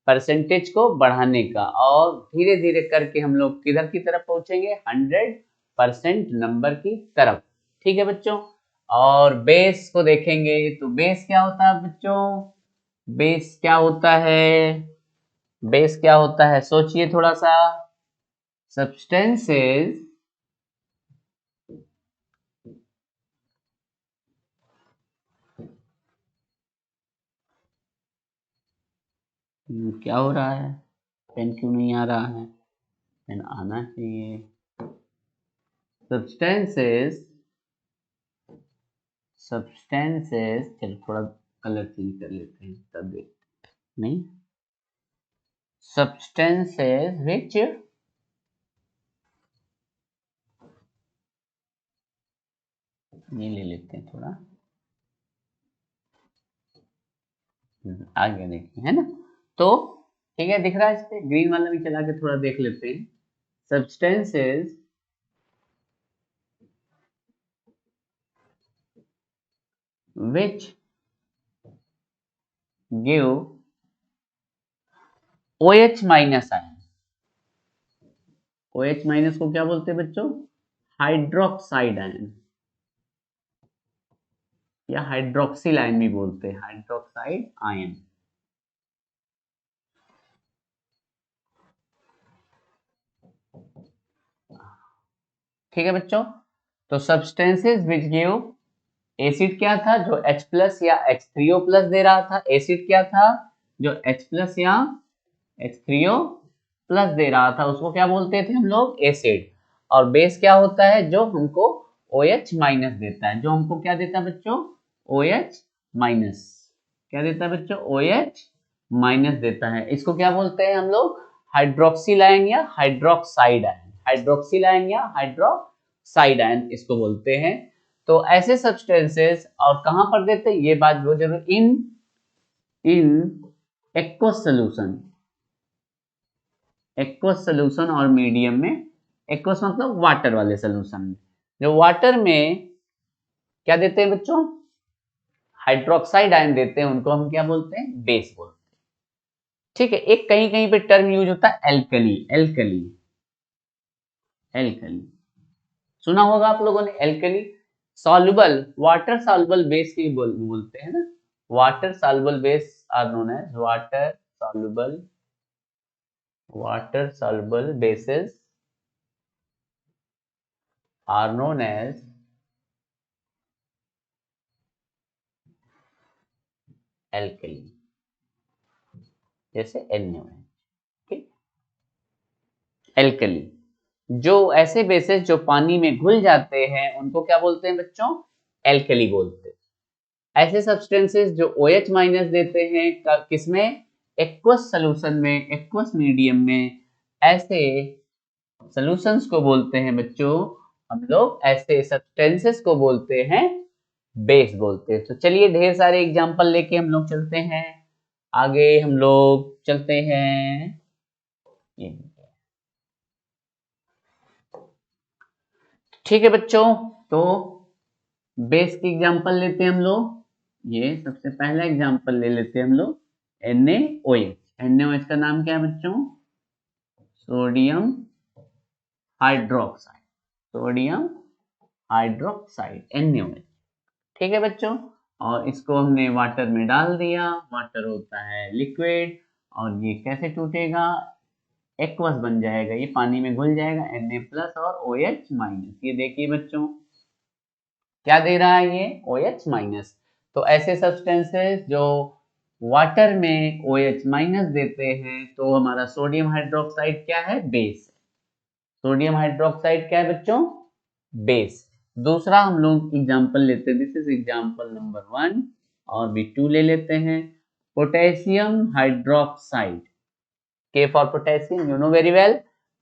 परसेंटेज को बढ़ाने का, और धीरे धीरे करके हम लोग किधर की तरफ पहुंचेंगे, 100% नंबर की तरफ। ठीक है बच्चों। और बेस को देखेंगे, तो बेस क्या होता है बच्चों, बेस क्या होता है, बेस क्या होता है, सोचिए थोड़ा सा। सब्सटेंसेस क्या हो रहा है, पेन क्यों नहीं आ रहा है, पेन आना चाहिए। सब्सटेंसेस, सब्सटेंसेस, चलो थोड़ा कलर चेंज कर लेते हैं तब देख, नहीं, सब्सटेंसेस विच, ये ले लेते हैं थोड़ा, आ गया देखिए, है ना। तो ठीक है, दिख रहा है, इस पे ग्रीन वाला भी चला के थोड़ा देख लेते हैं। Substances which give OH minus ion. OH minus को क्या बोलते हैं बच्चों, हाइड्रोक्साइड आयन, या हाइड्रोक्सिल आयन भी बोलते हैं, हाइड्रोक्साइड आयन। ठीक है बच्चों। तो सब्सटेंसेस विच गिव, एसिड क्या था जो H प्लस या H3O प्लस दे रहा था, एसिड क्या था जो H प्लस या H3O प्लस दे रहा था, उसको क्या बोलते थे हम लोग, एसिड। और बेस क्या होता है, जो हमको OH माइनस देता है, जो हमको क्या देता है बच्चों, OH माइनस। क्या देता है बच्चों, OH माइनस देता है। इसको क्या बोलते हैं हम लोग, हाइड्रोक्सिल आयन या हाइड्रोक्साइड आयन, हाइड्रोक्सिल आयन या हाइड्रोक्साइड आयन इसको बोलते हैं। तो ऐसे सब्सटेंसेस और कहां पर देते हैं, ये बात वो जरूर, in in aqueous solution, aqueous solution और मीडियम में, एक्वस मतलब वाटर वाले सोल्यूशन में, जो वाटर में क्या देते हैं बच्चों, हाइड्रोक्साइड आयन देते हैं उनको हम क्या बोलते हैं, बेस बोलते हैं। ठीक है, एक कहीं कहीं पे टर्म यूज होता है एल्कली, एल्कली, एल्कली सुना होगा आप लोगों ने, alkali. Soluble, water soluble base की बोलते हैं ना, water soluble base are known as water soluble basis are known as alkali, जैसे NaOH। ठीक, एल्कली, जो ऐसे बेसिस जो पानी में घुल जाते हैं उनको क्या बोलते हैं बच्चों, एल्कली बोलते हैं। ऐसे सब्सटेंसेस जो OH माइनस देते हैं किसमें, एक्वस सॉल्यूशन में, एक्वस मीडियम में, ऐसे सॉल्यूशंस को बोलते हैं बच्चों हम लोग, ऐसे सब्सटेंसेस को बोलते हैं बेस बोलते हैं। तो चलिए ढेर सारे एग्जांपल लेके हम लोग चलते हैं आगे, हम लोग चलते हैं। ठीक है बच्चों, तो बेस की एग्जांपल लेते हैं हम लोग। ये सबसे पहला एग्जांपल ले लेते हैं हम लोग, NaOH। NaOH का नाम क्या है बच्चों, sodium hydroxide, sodium hydroxide NaOH। ठीक है बच्चों, और इसको हमने वाटर में डाल दिया, वाटर होता है लिक्विड, और ये कैसे टूटेगा, एक्वस बन जाएगा, ये पानी में घुल जाएगा, Na प्लस और OH माइनस। ये देखिए बच्चों क्या दे रहा है ये, OH माइनस। तो ऐसे सब्सटेंसेस जो वाटर में OH माइनस देते हैं, तो हमारा सोडियम हाइड्रोक्साइड क्या है, बेस है। सोडियम हाइड्रोक्साइड क्या है बच्चों, बेस। दूसरा हम लोग एग्जांपल लेते हैं, दिस इज एग्जांपल नंबर 1, और भी 2 ले लेते हैं। पोटेशियम हाइड्रोक्साइड, के for potassium, you know very well.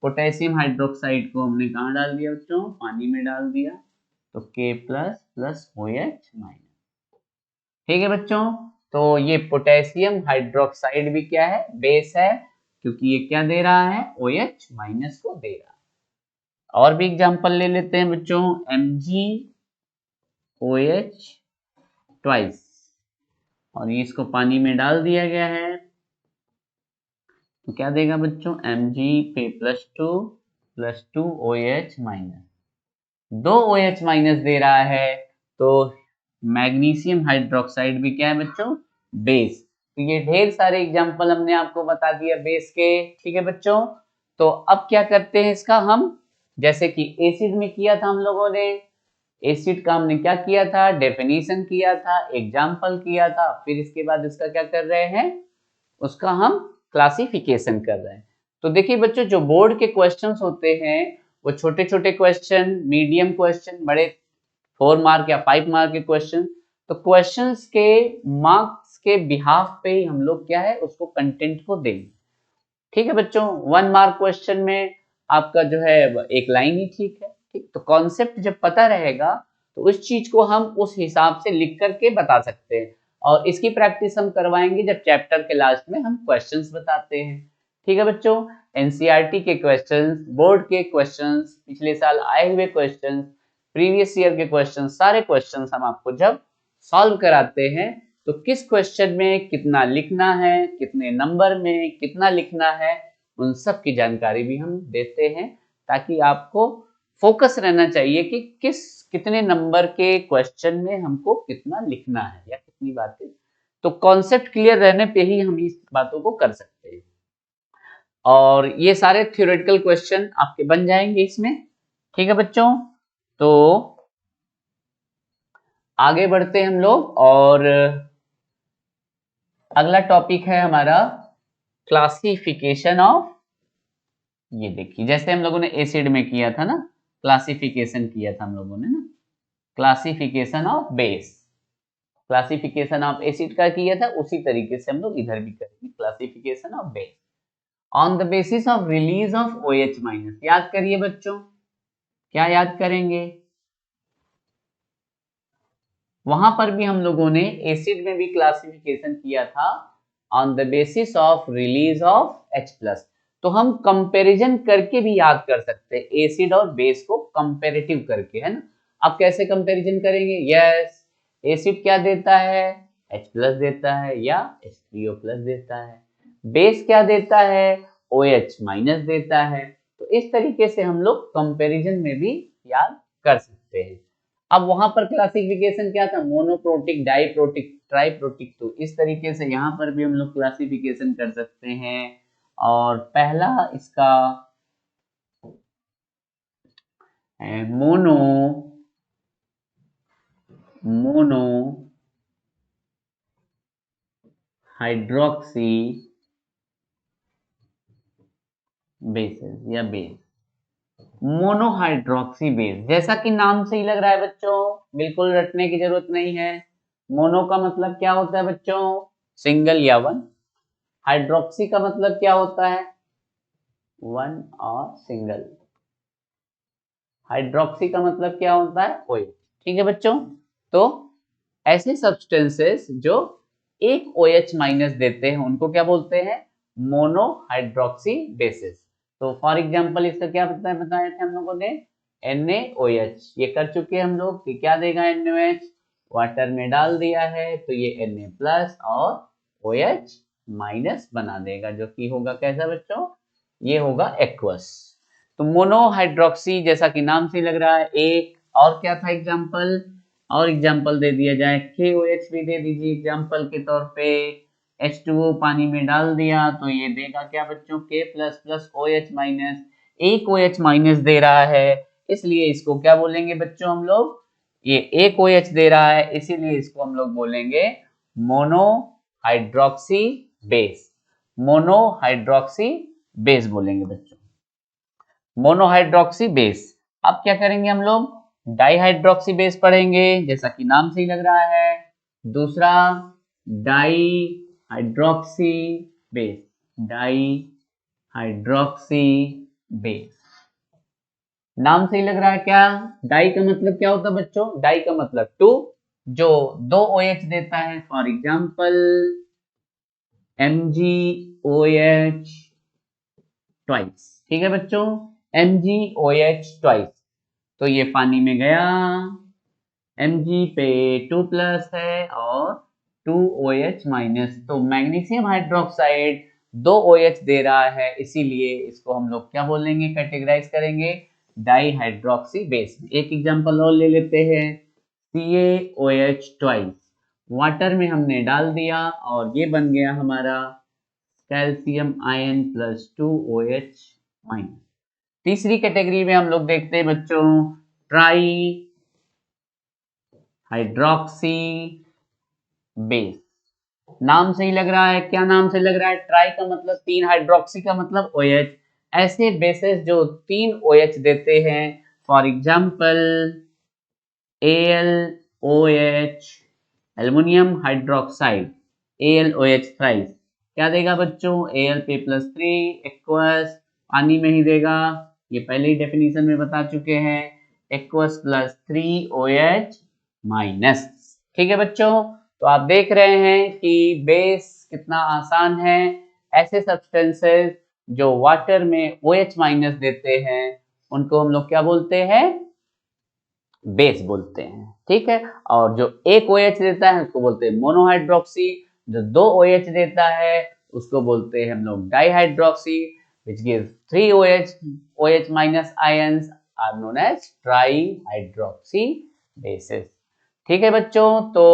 Potassium hydroxide को हमने कहाँ डाल दिया बच्चों, पानी में डाल दिया, तो K plus plus OH minus. ठीक है बच्चों, तो ये पोटेशियम हाइड्रोक्साइड भी क्या है, बेस है, क्योंकि ये क्या दे रहा है, OH माइनस को दे रहा है। और भी एग्जांपल ले लेते हैं बच्चों, MgOH ट्वाइस, और ये इसको पानी में डाल दिया गया है, तो क्या देगा बच्चों, Mg plus two OH minus, 2 OH minus दे रहा है, तो मैग्नीशियम हाइड्रोक्साइड भी क्या है बच्चों, बेस। तो ये ढेर सारे एग्जांपल हमने आपको बता दिया बेस के। ठीक है बच्चों, तो अब क्या करते हैं इसका हम, जैसे कि एसिड में किया था हम लोगों ने, एसिड का हमने क्या किया था, डेफिनेशन किया था, एग्जाम्पल किया था, फिर इसके बाद इसका क्या कर रहे हैं, उसका हम क्लासिफिकेशन कर रहे हैं। तो देखिए बच्चों, जो बोर्ड के क्वेश्चंस होते हैं वो छोटे छोटे क्वेश्चन, मीडियम क्वेश्चन, बड़े 4 मार्क या 5 मार्क के क्वेश्चन, तो क्वेश्चंस के मार्क्स के बिहाफ पे ही हम लोग क्या है उसको कंटेंट को देंगे। ठीक है बच्चों, 1 मार्क क्वेश्चन में आपका जो है एक लाइन ही ठीक है। ठीक, तो कॉन्सेप्ट जब पता रहेगा तो उस चीज को हम उस हिसाब से लिख करके बता सकते हैं, और इसकी प्रैक्टिस हम करवाएंगे जब चैप्टर के लास्ट में हम क्वेश्चंस बताते हैं। ठीक है बच्चों, एनसीईआरटी के क्वेश्चंस, बोर्ड के क्वेश्चंस, पिछले साल आए हुए क्वेश्चंस, प्रीवियस ईयर के क्वेश्चंस, सारे क्वेश्चंस हम आपको जब सॉल्व कराते हैं तो किस क्वेश्चन में कितना लिखना है, कितने नंबर में कितना लिखना है, उन सब की जानकारी भी हम देते हैं, ताकि आपको फोकस रहना चाहिए कि कितने नंबर के क्वेश्चन में हमको कितना लिखना है या कितनी बातें। तो कॉन्सेप्ट क्लियर रहने पे ही हम इस बातों को कर सकते हैं, और ये सारे थ्योरेटिकल क्वेश्चन आपके बन जाएंगे इसमें। ठीक है बच्चों, तो आगे बढ़ते हैं हम लोग, और अगला टॉपिक है हमारा क्लासिफिकेशन ऑफ। ये देखिए, जैसे हम लोगों ने एसिड में किया था ना, क्लासिफिकेशन किया था हम लोगों ने ना, classification of base, classification of acid का किया था, उसी तरीके से हम लोग इधर भी करेंगे classification of base on the basis of release of OH minus. याद करिए बच्चों, क्या याद करेंगे, वहां पर भी हम लोगों ने एसिड में भी क्लासिफिकेशन किया था on the basis of release of H+। तो हम कंपैरिजन करके भी याद कर सकते हैं एसिड और बेस को, कंपैरेटिव करके, है ना। अब कैसे कंपैरिजन करेंगे, यस, एसिड क्या देता है, H प्लस देता है या H3O प्लस देता है। बेस क्या देता है, OH माइनस देता है। तो इस तरीके से हम लोग कंपैरिजन में भी याद कर सकते हैं। अब वहां पर क्लासिफिकेशन क्या था, मोनोप्रोटिक, डाइप्रोटिक, ट्राइप्रोटिक, तो इस तरीके से यहाँ पर भी हम लोग क्लासिफिकेशन कर सकते हैं। और पहला इसका मोनो हाइड्रोक्सी बेसिस या बेस, मोनोहाइड्रोक्सी बेस। जैसा कि नाम से ही लग रहा है बच्चों, बिल्कुल रटने की जरूरत नहीं है। मोनो का मतलब क्या होता है बच्चों, सिंगल या वन। हाइड्रोक्सी का मतलब क्या होता है, वन और सिंगल। हाइड्रोक्सी का मतलब क्या होता है, ओएच। ठीक है बच्चों, तो ऐसे सब्सटेंसेस जो एक OH माइनस देते हैं उनको क्या बोलते हैं, मोनोहाइड्रोक्सी बेसिस। तो फॉर एग्जांपल इसका क्या बताया था हम लोगों ने, NaOH। ये कर चुके हैं हम लोग कि क्या देगा NaOH, वाटर में डाल दिया है तो ये Na प्लस और OH माइनस बना देगा, जो कि होगा कैसा बच्चों, ये होगा एक्वस। तो मोनोहाइड्रोक्सी जैसा कि नाम से लग रहा है एक, और क्या था एग्जांपल, और एग्जांपल दे दिया जाए, KOH भी दे दीजिए एग्जांपल के तौर पे। H2O पानी में डाल दिया तो ये देगा क्या बच्चों, K plus plus OH minus. एक OH माइनस दे रहा है इसलिए इसको क्या बोलेंगे बच्चों हम लोग, ये एक OH दे रहा है इसीलिए इसको हम लोग बोलेंगे मोनोहाइड्रोक्सी बेस। मोनोहाइड्रोक्सी बेस बोलेंगे बच्चों, मोनोहाइड्रोक्सी बेस। अब क्या करेंगे हम लोग, डाईहाइड्रोक्सी बेस पढ़ेंगे, जैसा कि नाम से ही लग रहा है। दूसरा di hydroxy base, di hydroxy base. नाम से ही लग रहा है क्या, डाई का मतलब क्या होता है बच्चों, डाई का मतलब टू, जो दो OH देता है, फॉर एग्जाम्पल MgOH ट्वाइस। ठीक है बच्चों, MgOH ट्वाइस, तो ये पानी में गया, Mg पे 2 प्लस है और 2 OH माइनस, तो मैग्नीशियम हाइड्रोक्साइड 2 OH दे रहा है इसीलिए इसको हम लोग क्या बोलेंगे, कैटेगराइज करेंगे डाई हाइड्रोक्सी बेस। एक एग्जांपल और ले लेते हैं, CaOH ट्वाइस, वाटर में हमने डाल दिया और ये बन गया हमारा calcium ion plus 2 OH minus. तीसरी कैटेगरी में हम लोग देखते हैं बच्चों, ट्राई हाइड्रोक्सी बेस। नाम से ही लग रहा है, क्या नाम से लग रहा है, ट्राई का मतलब तीन, हाइड्रोक्सी का मतलब OH। ऐसे बेसेस जो तीन OH देते हैं, for example AlOH, aluminium hydroxide, AlOH thrice, क्या देगा बच्चों, Al पे प्लस 3 एक्वस, पानी में ही देगा, ये पहले ही डेफिनेशन में बता चुके हैं, एक्वस प्लस 3 OH माइनस। ठीक है बच्चों, तो आप देख रहे हैं कि बेस कितना आसान है। ऐसे सब्सटेंसेस जो वाटर में OH माइनस देते हैं उनको हम लोग क्या बोलते हैं, बेस बोलते हैं। ठीक है, और जो एक OH देता है उसको बोलते हैं मोनोहाइड्रोक्सी, जो दो OH देता है उसको बोलते हैं हम लोग dihydroxy, which gives 3 OH minus ions are known as trihydroxy bases. ठीक है बच्चों, तो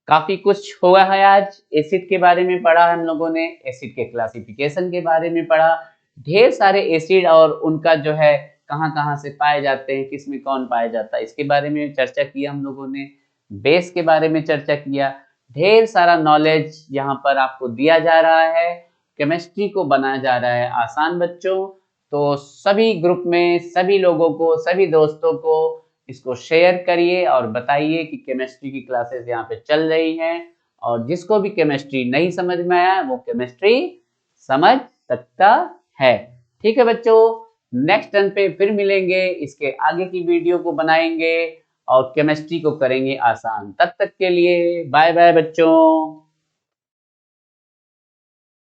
काफी कुछ हुआ है आज। एसिड के बारे में पढ़ा हम लोगों ने, एसिड के क्लासिफिकेशन के बारे में पढ़ा, ढेर सारे एसिड और उनका जो है कहाँ कहाँ से पाए जाते हैं, किसमें कौन पाया जाता है, इसके बारे में चर्चा किया हम लोगों ने। बेस के बारे में चर्चा किया, ढेर सारा नॉलेज यहाँ पर आपको दिया जा रहा है, केमिस्ट्री को बनाया जा रहा है आसान बच्चों। तो सभी ग्रुप में सभी लोगों को, सभी दोस्तों को इसको शेयर करिए और बताइए कि केमिस्ट्री की क्लासेस यहाँ पे चल रही हैं, और जिसको भी केमिस्ट्री नहीं समझ में आया वो केमिस्ट्री समझ सकता है। ठीक है बच्चों, नेक्स्ट टर्न पे फिर मिलेंगे, इसके आगे की वीडियो को बनाएंगे और केमिस्ट्री को करेंगे आसान। तब तक के लिए बाय बाय बच्चों।